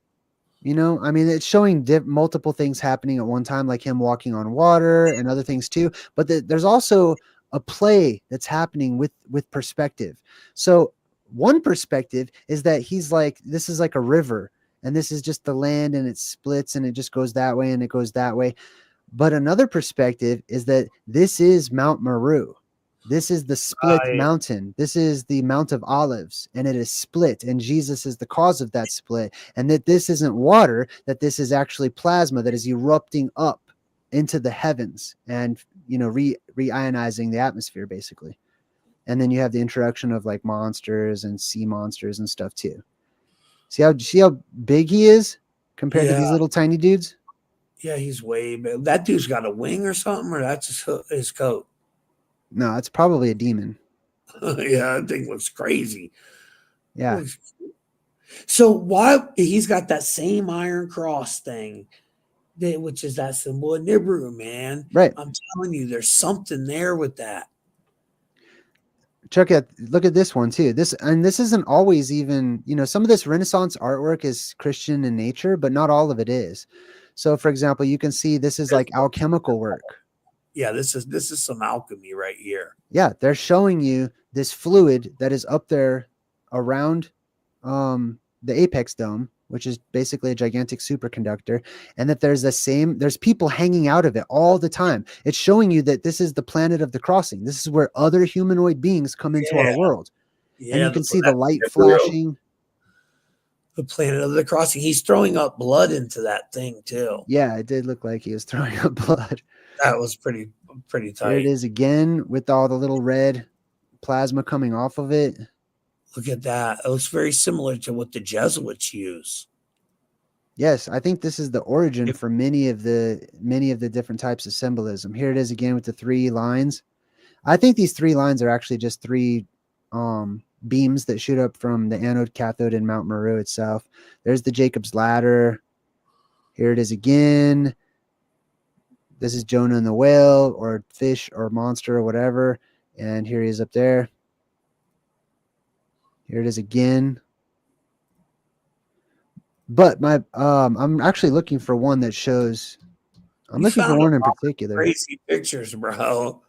You know, I mean, it's showing multiple things happening at one time, like him walking on water and other things too. But there's also a play that's happening with perspective. So one perspective is that he's like, this is like a river, and this is just the land, and it splits, and it just goes that way, and it goes that way. But another perspective is that this is Mount Meru. This is the split Right. mountain. This is the Mount of Olives, and it is split, and Jesus is the cause of that split. And that this isn't water, that this is actually plasma that is erupting up into the heavens and, you know, re-ionizing the atmosphere, basically. And then you have the introduction of like monsters and sea monsters and stuff too. See how big he is compared to Yeah. these little tiny dudes? Yeah, he's way big. That dude's got a wing or something, or that's his coat. No, it's probably a demon. Yeah, that thing looks crazy. Yeah. So why he's got that same Iron Cross thing, which is that symbol of Nibiru, man. Right. I'm telling you, there's something there with that. Look at this one too. This isn't always even, you know, some of this Renaissance artwork is Christian in nature, but not all of it is. So for example, you can see this is like alchemical work. Yeah, this is some alchemy right here. Yeah, they're showing you this fluid that is up there around the apex dome, which is basically a gigantic superconductor, and that there's people hanging out of it all the time. It's showing you that this is the planet of the crossing. This is where other humanoid beings come into our world. Yeah, And you can see the light flashing. The planet of the crossing. He's throwing up blood into that thing too. Yeah, it did look like he was throwing up blood. That was pretty tight. There it is again with all the little red plasma coming off of it. Look at that. It looks very similar to what the Jesuits use. Yes, I think this is the origin for many of the different types of symbolism. Here it is again with the 3 lines. I think these 3 lines are actually just 3 beams that shoot up from the anode, cathode, and Mount Meru itself. There's the Jacob's ladder. Here it is again. This is Jonah and the whale, or fish, or monster, or whatever. And here he is up there. Here it is again. But I'm actually looking for one that shows. I'm looking for one in particular. Crazy pictures, bro.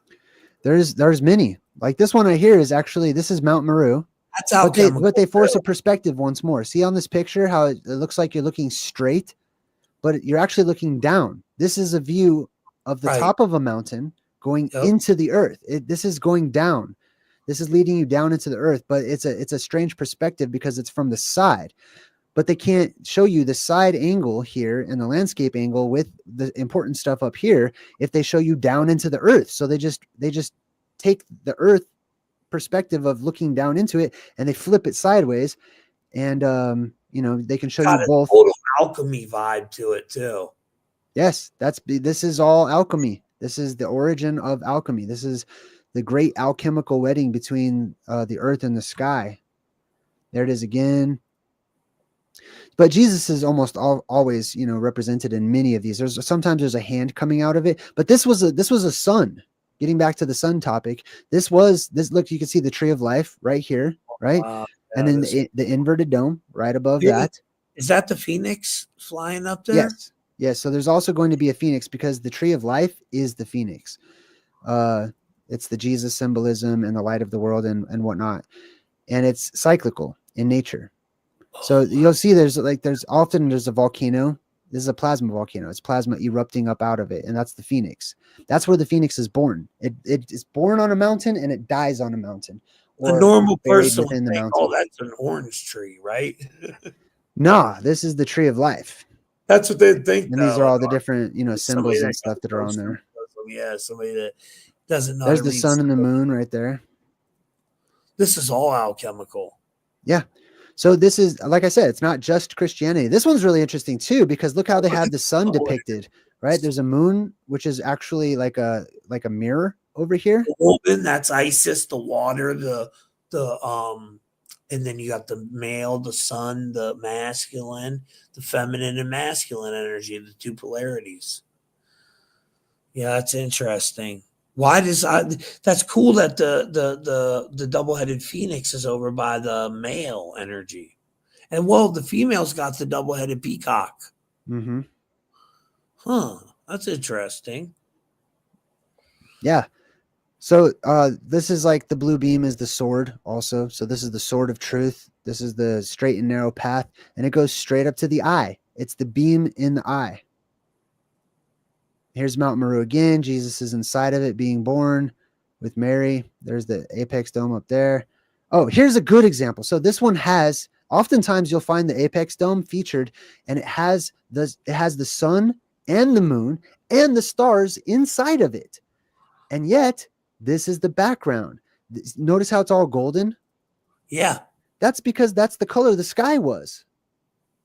There's many. Like this one right here is actually, this is Mount Meru. That's alchemical. But they force a perspective once more. See on this picture how it looks like you're looking straight, but you're actually looking down. This is a view of the top of a mountain going into the earth. This is going down. This is leading you down into the earth, but it's a strange perspective because it's from the side. But they can't show you the side angle here and the landscape angle with the important stuff up here if they show you down into the earth. So they just take the earth perspective of looking down into it and they flip it sideways, and you know, they can show you both. Total alchemy vibe to it too. Yes, this is all alchemy. This is the origin of alchemy. This is the great alchemical wedding between the earth and the sky. There it is again. But Jesus is almost always, you know, represented in many of these. Sometimes there's a hand coming out of it, but this was a sun. Getting back to the sun topic, this. Look, you can see the tree of life right here, right, and then the inverted dome right above that. Is that the phoenix flying up there? Yes. So there's also going to be a phoenix because the tree of life is the phoenix. It's the Jesus symbolism and the light of the world and whatnot, and it's cyclical in nature. So you'll see there's often a volcano. This is a plasma volcano. It's plasma erupting up out of it, and that's the phoenix. That's where the phoenix is born. It is born on a mountain and it dies on a mountain. A normal person within the mountain. Oh, that's an orange tree, right? Nah, this is the tree of life. That's what they think. And these are all the different, you know, symbols and stuff that are on there. Yeah, somebody that doesn't know. There's the sun and the moon right there. This is all alchemical. Yeah. So this is, like I said, it's not just Christianity. This one's really interesting too, because look how they have the sun depicted, right? There's a moon, which is actually like a mirror over here. The woman, that's Isis, the water, the and then you got the male, the sun, the masculine, the feminine and masculine energy, the two polarities. Yeah, that's interesting. Why does that's cool that the double-headed phoenix is over by the male energy. And well, the female's got the double-headed peacock. Mm-hmm. Huh. That's interesting. Yeah. So this is like the blue beam is the sword also. So this is the sword of truth. This is the straight and narrow path, and it goes straight up to the eye. It's the beam in the eye. Here's Mount Meru again. Jesus is inside of it being born with Mary. There's the apex dome up there. Oh, here's a good example. So this one has, oftentimes you'll find the apex dome featured, and it has the sun and the moon and the stars inside of it. And yet, this is the background. Notice how it's all golden? Yeah. That's because that's the color the sky was.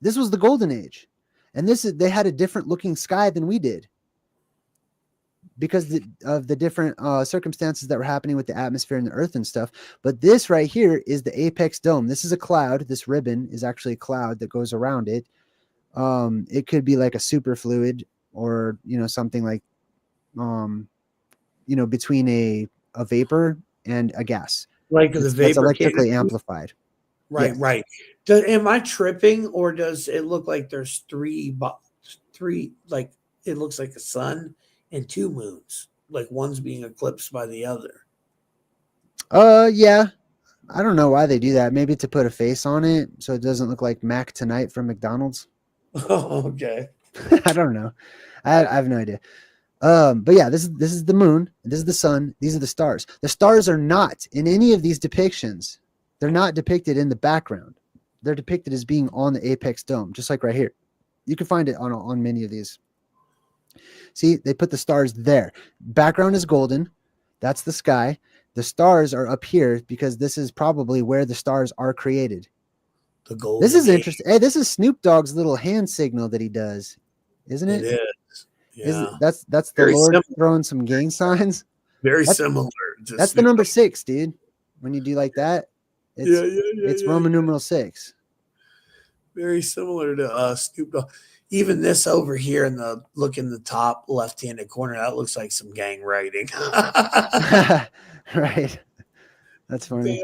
This was the golden age. And they had a different looking sky than we did, because of the different circumstances that were happening with the atmosphere and the earth and stuff. But this right here is the apex dome. This is a cloud. This ribbon is actually a cloud that goes around it. It could be like a superfluid, or, something like, between a vapor and a gas. Like the vapor that's electrically canopy? amplified. Right, Yes. right. Am I tripping, or does it look like there's three, like it looks like a sun and two moons, like one's being eclipsed by the other? Yeah. I don't know why they do that. Maybe to put a face on it so it doesn't look like Mac Tonight from McDonald's. Oh, okay. I don't know. I have no idea. But yeah, this is the moon. This is the sun. These are the stars. The stars are not in any of these depictions. They're not depicted in the background. They're depicted as being on the apex dome, just like right here. You can find it on many of these. See, they put the stars there. Background is golden. That's the sky. The stars are up here because this is probably where the stars are created. The golden This is age. interesting. Hey, this is Snoop Dogg's little hand signal that he does, isn't it? It is. Yeah. That's the Very Lord similar. throwing some gang signs. Very That's- similar. That's the number 6, dude. When you do like that, it's Roman numeral 6. Very similar to Snoop Dogg. Even this over here in the top left-handed corner, that looks like some gang writing. Right. That's funny.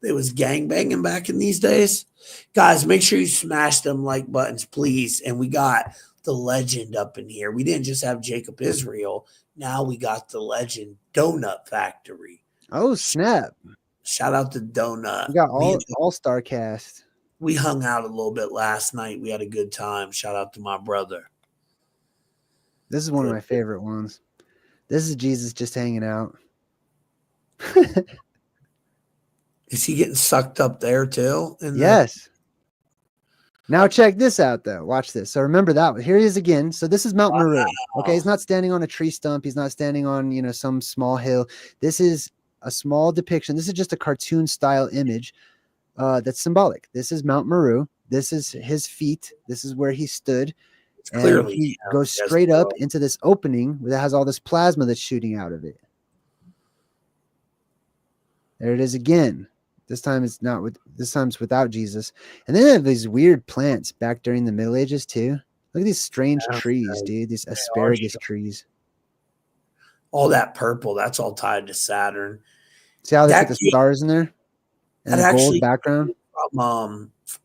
It was gang banging back in these days. Guys, make sure you smash them like buttons, please. And we got the legend up in here. We didn't just have Jacob Israel. Now we got the legend Donut Factory. Oh, snap. Shout out to Donut. We got all-star cast. We hung out a little bit last night. We had a good time. Shout out to my brother. This is one of my favorite ones. This is Jesus just hanging out. Is he getting sucked up there too? Yes. Now check this out, though. Watch this. So remember that one. Here he is again. So this is Mount Meru. Okay, he's not standing on a tree stump. He's not standing on, some small hill. This is a small depiction. This is just a cartoon style image that's symbolic. This is Mount Meru. This is his feet. This is where he stood. And clearly he goes straight up into this opening that has all this plasma that's shooting out of it. There it is again. This time it's not with. This time's without Jesus. And then they have these weird plants back during the Middle Ages too. Look at these strange trees, dude. These asparagus trees. All that purple, that's all tied to Saturn. See how they put the stars in there? And the gold background?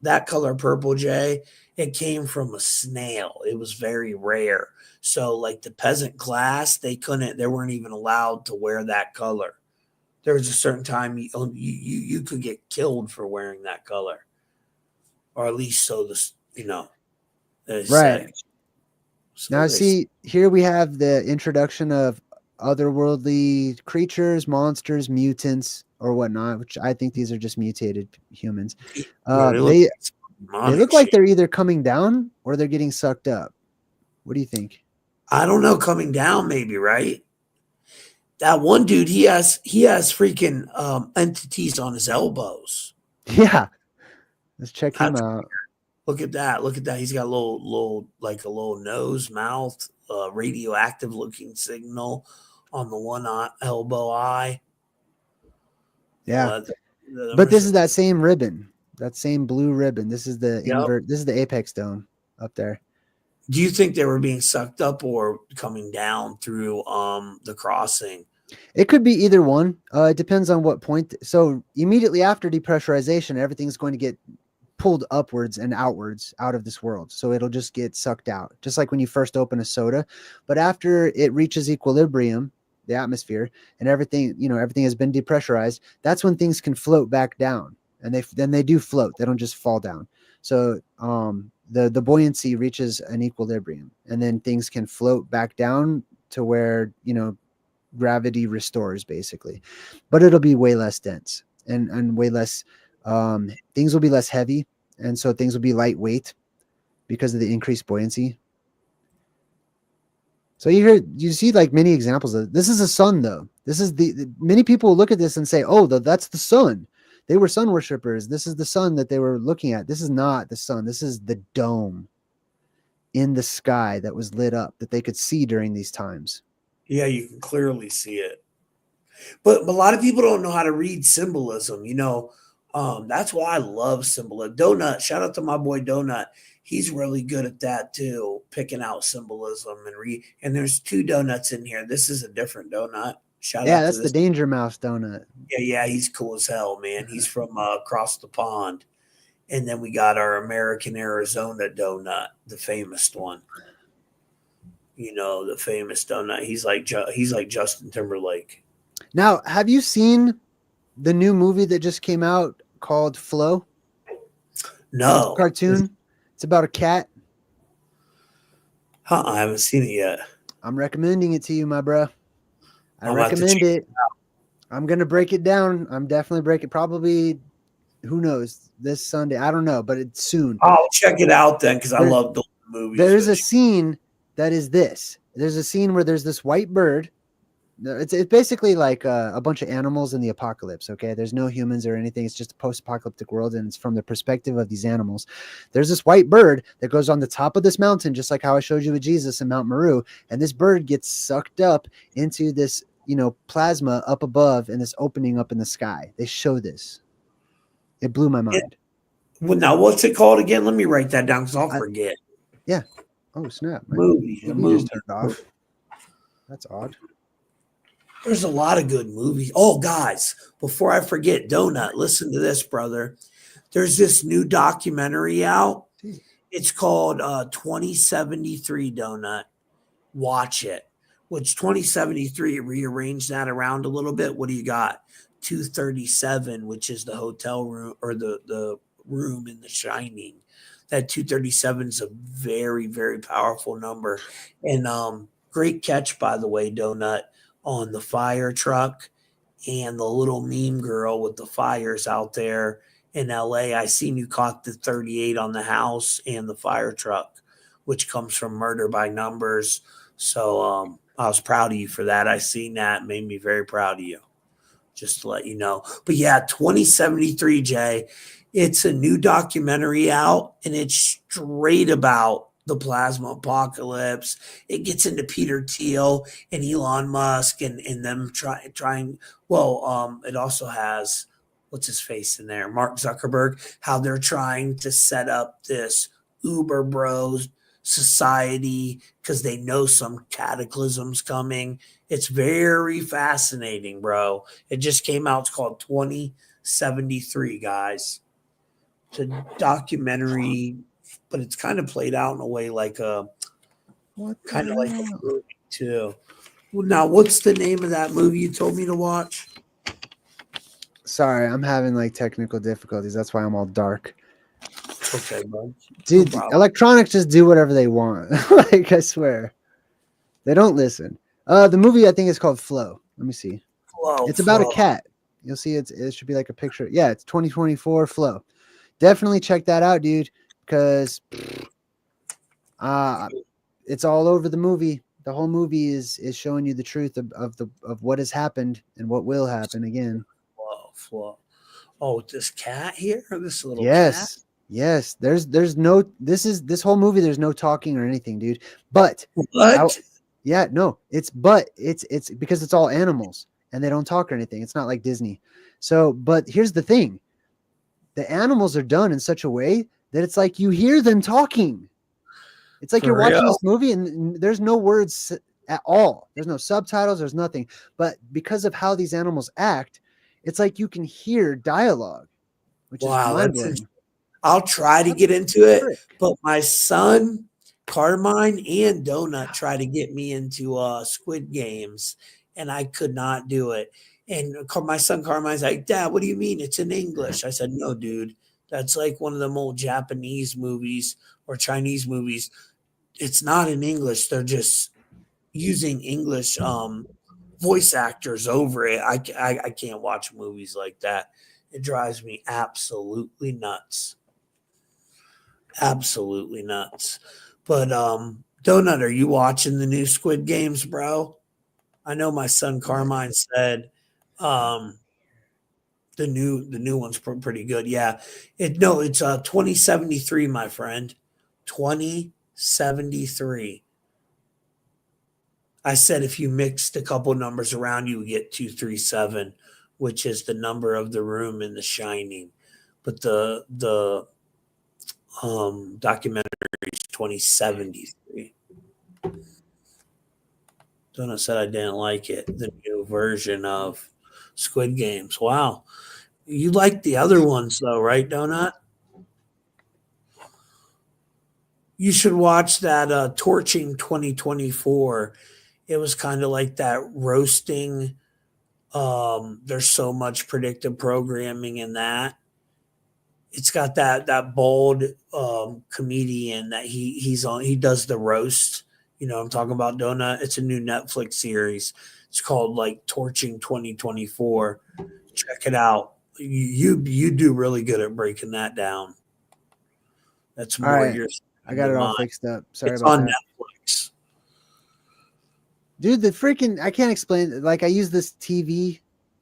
That color purple, Jay, it came from a snail. It was very rare. So like the peasant class, they weren't even allowed to wear that color. There was a certain time you could get killed for wearing that color. Or at least so right. So now see, here we have the introduction of otherworldly creatures, monsters, mutants, or whatnot, which I think these are just mutated humans. They look like they're either coming down or they're getting sucked up. What do you think? I don't know. Coming down, maybe, right? That one dude, he has freaking entities on his elbows. Yeah. Let's check him out. Look at that. Look at that. He's got a little nose, mouth, radioactive looking signal on the one elbow eye. Yeah. But this is that same ribbon, that same blue ribbon. This is the Yep. This is the apex dome up there. Do you think they were being sucked up or coming down through the crossing? It could be either one. It depends on what point. So immediately after depressurization, everything's going to get pulled upwards and outwards out of this world. So it'll just get sucked out, just like when you first open a soda. But after it reaches equilibrium, the atmosphere, and everything, everything has been depressurized, that's when things can float back down. And then they do float. They don't just fall down. So the buoyancy reaches an equilibrium, and then things can float back down to where, gravity restores, basically. But it'll be way less dense and way less, things will be less heavy. And so things will be lightweight because of the increased buoyancy. So you see like many examples of this. Is a sun, though. This is the many people look at this and say, oh, that's the sun. They were sun worshippers. This is the sun that they were looking at. This is not the sun. This is the dome in the sky that was lit up that they could see during these times. Yeah, you can clearly see it. But a lot of people don't know how to read symbolism. That's why I love symbolism. Donut, shout out to my boy Donut. He's really good at that too, picking out symbolism and there's two donuts in here. This is a different donut. Shout out to that's this. the Danger Mouse donut. Yeah, he's cool as hell, man. He's from across the pond. And then we got our American Arizona donut, the famous one. The famous donut. He's like Justin Timberlake. Now, have you seen the new movie that just came out called Flow? No. Cartoon. It's about a cat. I haven't seen it yet. I'm recommending it to you, my bro. I recommend it. I'm going to break it down. I'm definitely break it. Probably, who knows, this Sunday. I don't know, but it's soon. I'll check it out then because I love the movies. There's a scene that is this. There's a scene where there's this white bird. It's basically like a bunch of animals in the apocalypse. Okay, there's no humans or anything. It's just a post-apocalyptic world, and it's from the perspective of these animals. There's this white bird that goes on the top of this mountain, just like how I showed you with Jesus in Mount Meru. And this bird gets sucked up into this, plasma up above, and this opening up in the sky. They show this. It blew my mind. Well, now what's it called again? Let me write that down because I'll forget. Yeah. Oh snap! Movie. Just turned off. That's odd. There's a lot of good movies. Oh, guys, before I forget, Donut, listen to this, brother. There's this new documentary out. It's called 2073 Donut. Watch it. Which 2073, rearrange that around a little bit. What do you got? 237, which is the hotel room or the room in The Shining. That 237 is a very, very powerful number. And great catch, by the way, Donut, on the fire truck and the little meme girl with the fires out there in LA. I seen you caught the 38 on the house and the fire truck, which comes from Murder by Numbers. So I was proud of you for that. I seen that. Made me very proud of you, just to let you know. But yeah, 2073, Jay, it's a new documentary out, and it's straight about the plasma apocalypse. It gets into Peter Thiel and Elon Musk and them trying. Well, it also has, what's his face in there? Mark Zuckerberg, how they're trying to set up this Uber Bros society because they know some cataclysm's coming. It's very fascinating, bro. It just came out. It's called 2073, guys. It's a documentary, but it's kind of played out in a way like a movie too. Well, now, what's the name of that movie you told me to watch? Sorry, I'm having like technical difficulties. That's why I'm all dark. Okay, bud. Dude, No electronics just do whatever they want. Like, I swear. They don't listen. The movie, I think, is called Flow. Let me see. It's about a cat. You'll see it should be like a picture. Yeah, it's 2024 Flow. Definitely check that out, dude, because it's all over the movie. The whole movie is showing you the truth of what has happened and what will happen again. Flow. Oh, this cat here? This little yes. cat? Yes. There's no this whole movie, there's no talking or anything, dude. But what? it's because it's all animals. and they don't talk or anything. It's not like Disney. So, but here's the thing. The animals are done in such a way that it's like you hear them talking. It's like For you're watching real? this movie and there's no words at all. There's no subtitles. There's nothing. But because of how these animals act, it's like you can hear dialogue, which Wow, is that's mind-blowing. I'll try to get into it, Frick. but my son, Carmine, and Donut try to get me into Squid Games, and I could not do it. And my son Carmine's like, Dad, what do you mean? It's in English. I said, no, dude. That's like one of them old Japanese movies or Chinese movies. It's not in English. They're just using English voice actors over it. I can't watch movies like that. It drives me absolutely nuts. Absolutely nuts. But Donut, are you watching the new Squid Games, bro? I know my son Carmine said the new one's pretty good. Yeah. It's 2073, my friend. 2073. I said if you mixed a couple numbers around, you would get 237, which is the number of the room in The Shining. But the documentary is 2073. Donut said I didn't like it. The new version of Squid Games. Wow. You like the other ones though, right, Donut? You should watch that Torching 2024. It was kind of like that roasting. There's so much predictive programming in that. It's got that bald comedian that he does the roast. You know what I'm talking about, Donut? It's a new Netflix series. It's called like Torching 2024. Check it out. You do really good at breaking that down. That's All more right. your I got it all mine. fixed up. Sorry It's about on that. Netflix. Dude, the freaking, I can't explain. Like, I use this TV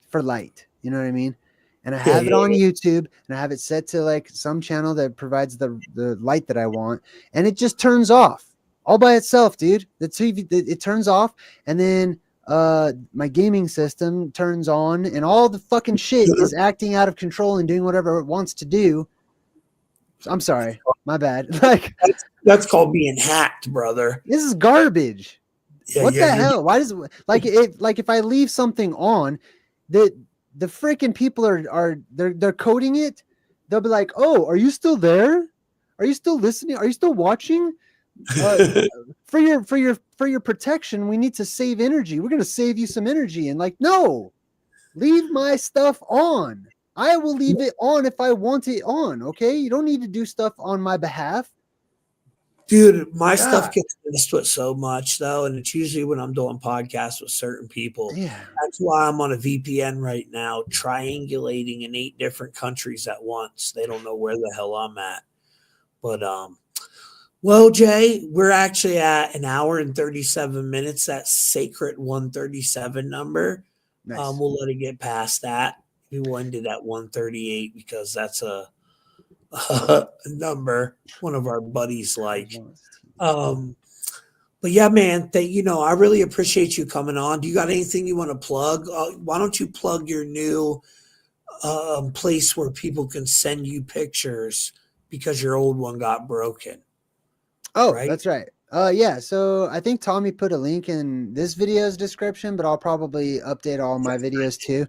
for light. You know what I mean? And I have it on YouTube, and I have it set to like some channel that provides the light that I want, and it just turns off all by itself, dude. The TV, it turns off, and then my gaming system turns on, and all the fucking shit is acting out of control and doing whatever it wants to do. I'm sorry, my bad. Like, That's called being hacked, brother. this is garbage. Yeah, What yeah, the you're- hell? Why does like if I leave something on, the freaking people they're coding it. They'll be like, "Oh, are you still there? Are you still listening? Are you still watching? For your protection, we need to save energy. We're gonna save you some energy." And like, no, leave my stuff on. I will leave it on if I want it on. Okay, you don't need to do stuff on my behalf. Dude, my stuff God. gets messed with so much though, and it's usually when I'm doing podcasts with certain people. Yeah. That's why I'm on a VPN right now, triangulating in 8 different countries at once. They don't know where the hell I'm at. But well, Jay, we're actually at an hour and 37 minutes. That sacred 137 number. Nice. We'll let it get past that. We ended at 138 because that's a number one of our buddies like. But yeah, man, I really appreciate you coming on. Do you got anything you want to plug? Why don't you plug your new place where people can send you pictures because your old one got broken? Oh, right? That's right. Yeah. So I think Tommy put a link in this video's description, but I'll probably update all my videos too.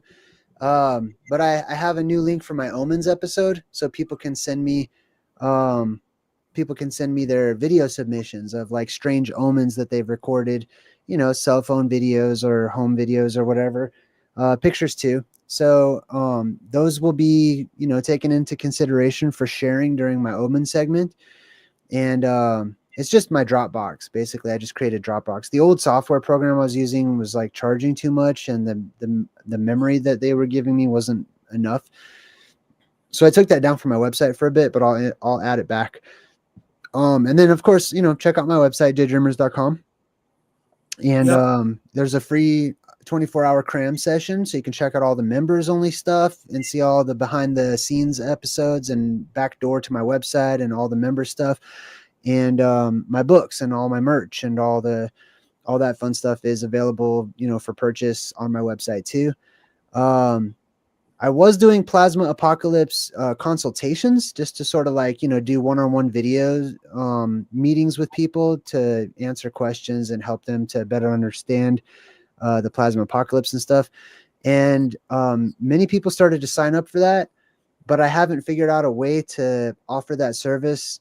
But I have a new link for my omens episode, so people can send me their video submissions of like strange omens that they've recorded, cell phone videos or home videos or whatever, pictures too. So those will be taken into consideration for sharing during my omen segment. And it's just my Dropbox. Basically, I just created Dropbox. The old software program I was using was like charging too much, and the memory that they were giving me wasn't enough. So I took that down from my website for a bit, but I'll add it back. And then of course, check out my website, Dreamerz.com. And there's a free 24-hour cram session, so you can check out all the members only stuff and see all the behind the scenes episodes and backdoor to my website and all the member stuff, and my books and all my merch and all the all that fun stuff is available, for purchase on my website too. I was doing Plasma Apocalypse consultations just to sort of like, do one-on-one videos, meetings with people to answer questions and help them to better understand the Plasma Apocalypse and stuff. And many people started to sign up for that, but I haven't figured out a way to offer that service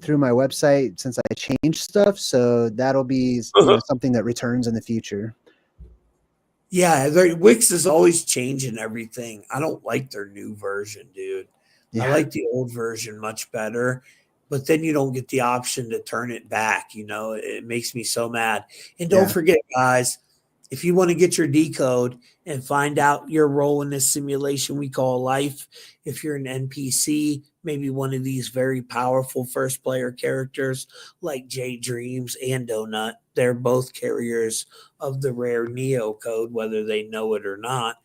through my website since I changed stuff. So that'll be something that returns in the future. Yeah, Wix is always changing everything. I don't like their new version, dude. Yeah. I like the old version much better, but then you don't get the option to turn it back. It makes me so mad. And don't forget, guys, if you want to get your decode and find out your role in this simulation we call life, if you're an NPC, maybe one of these very powerful first player characters like J Dreams and Donut, they're both carriers of the rare Neo code, whether they know it or not.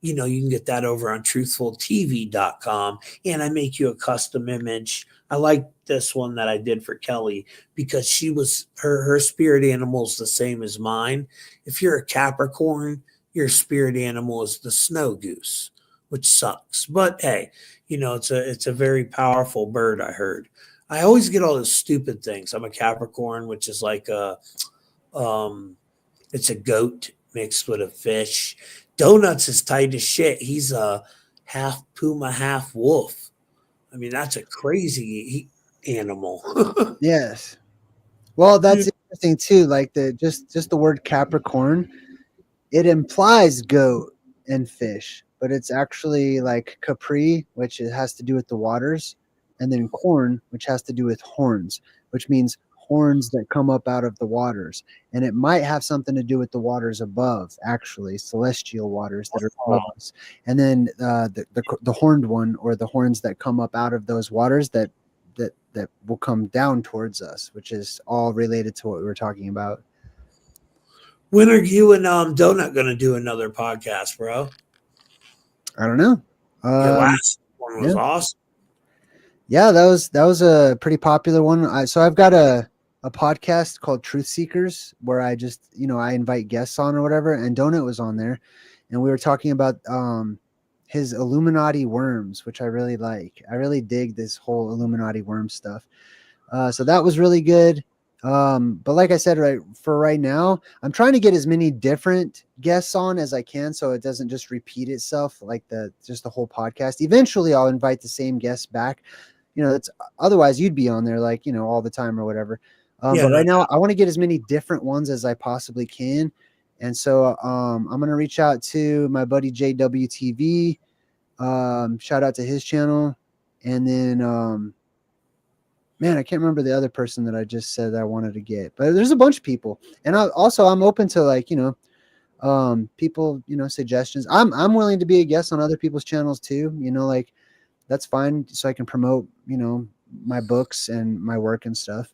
You can get that over on truthfultv.com. And I make you a custom image. I like this one that I did for Kelly because she was her spirit animal is the same as mine. If you're a Capricorn, your spirit animal is the snow goose, which sucks. But hey, it's a very powerful bird. I heard. I always get all those stupid things. I'm a Capricorn, which is like it's a goat mixed with a fish. Donuts is tight as shit. He's a half puma, half wolf. I mean, that's a crazy animal. Yes. Well, that's interesting too. Like just the word Capricorn, it implies goat and fish, but it's actually like Capri, which it has to do with the waters, and then corn, which has to do with horns, which means horns that come up out of the waters. And it might have something to do with the waters above, actually, celestial waters that are above us. And then the horned one, or the horns that come up out of those waters that will come down towards us, which is all related to what we were talking about. When are you and Donut going to do another podcast, bro? I don't know. The last one was awesome. Yeah, that was a pretty popular one. So I've got a podcast called Truth Seekers where I just, I invite guests on or whatever, and Donut was on there, and we were talking about his Illuminati worms, which I really like. I really dig this whole Illuminati worm stuff. So that was really good. But like I said, for right now, I'm trying to get as many different guests on as I can, so it doesn't just repeat itself like just the whole podcast. Eventually I'll invite the same guests back. It's otherwise you'd be on there all the time or whatever. But right now I want to get as many different ones as I possibly can. And so I'm going to reach out to my buddy JWTV, shout out to his channel. And then, man, I can't remember the other person that I just said I wanted to get, but there's a bunch of people. And I'm open to people, suggestions. I'm willing to be a guest on other people's channels too. That's fine. So I can promote, my books and my work and stuff.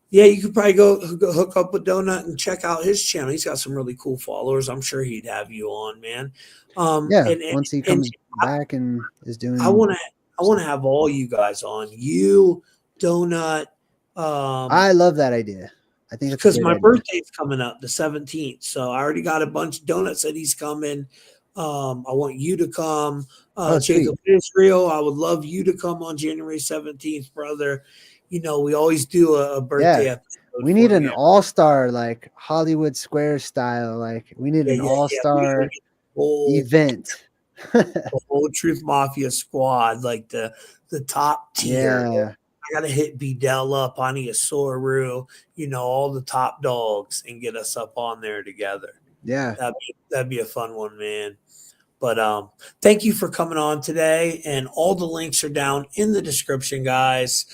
Yeah, you could probably go hook up with Donut and check out his channel. He's got some really cool followers. I'm sure he'd have you on, man. Once he comes back and is doing. I want to have all you guys on. You, Donut. I love that idea. I think because my birthday's coming up the 17th, so I already got a bunch. Donut said he's coming. I want you to come. Jacob Israel, I would love you to come on January 17th, brother. We always do a birthday episode. We need an all-star, like Hollywood Square style. Like we need an all-star event. The whole Truth Mafia squad, like the top tier. Yeah. I gotta hit Bedell up, Ania Soru, all the top dogs, and get us up on there together. Yeah, that'd be a fun one, man. But thank you for coming on today, and all the links are down in the description, guys.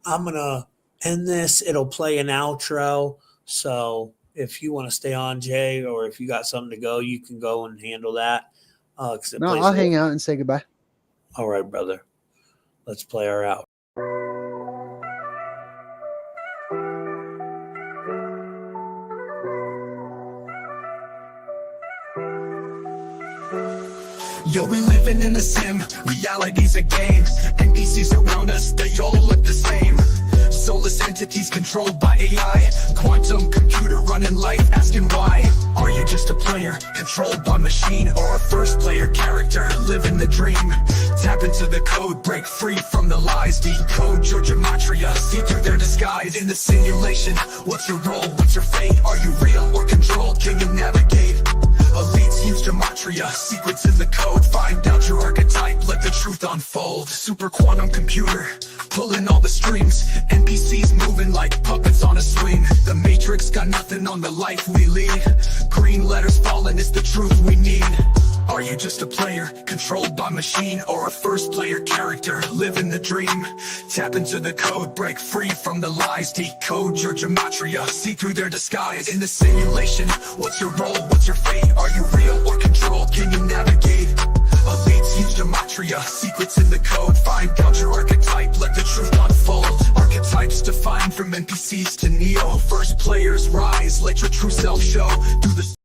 I'm gonna end this. It'll play an outro, so if you want to stay on, Jay, or if you got something to go, you can go and handle that. I'll hang out and say goodbye. All right, brother. Let's play our out. Yo, we living in a sim, reality's a game. NPCs around us, they all look the same. soulless entities controlled by AI. Quantum computer running life, asking why. Are you just a player, controlled by machine, or a first player character, living the dream? Tap into the code, break free from the lies. Decode your gematria, see through their disguise. In the simulation, what's your role, what's your fate? Are you real or controlled, can you navigate? Elites use gematria, secrets in the code. Find out your archetype, let the truth unfold. Super quantum computer, pulling all the strings. NPCs moving like puppets on a swing. The Matrix got nothing on the life we lead. Green letters falling, it's the truth we need. Are you just a player, controlled by machine, or a first player character, living the dream? Tap into the code, break free from the lies. Decode your gematria, see through their disguise. In the simulation, what's your role, what's your fate? Are you real or controlled, can you navigate? Elites use gematria, secrets in the code. Find out your archetype, let the truth unfold. Archetypes defined from NPCs to Neo. First players rise, let your true self show. Do the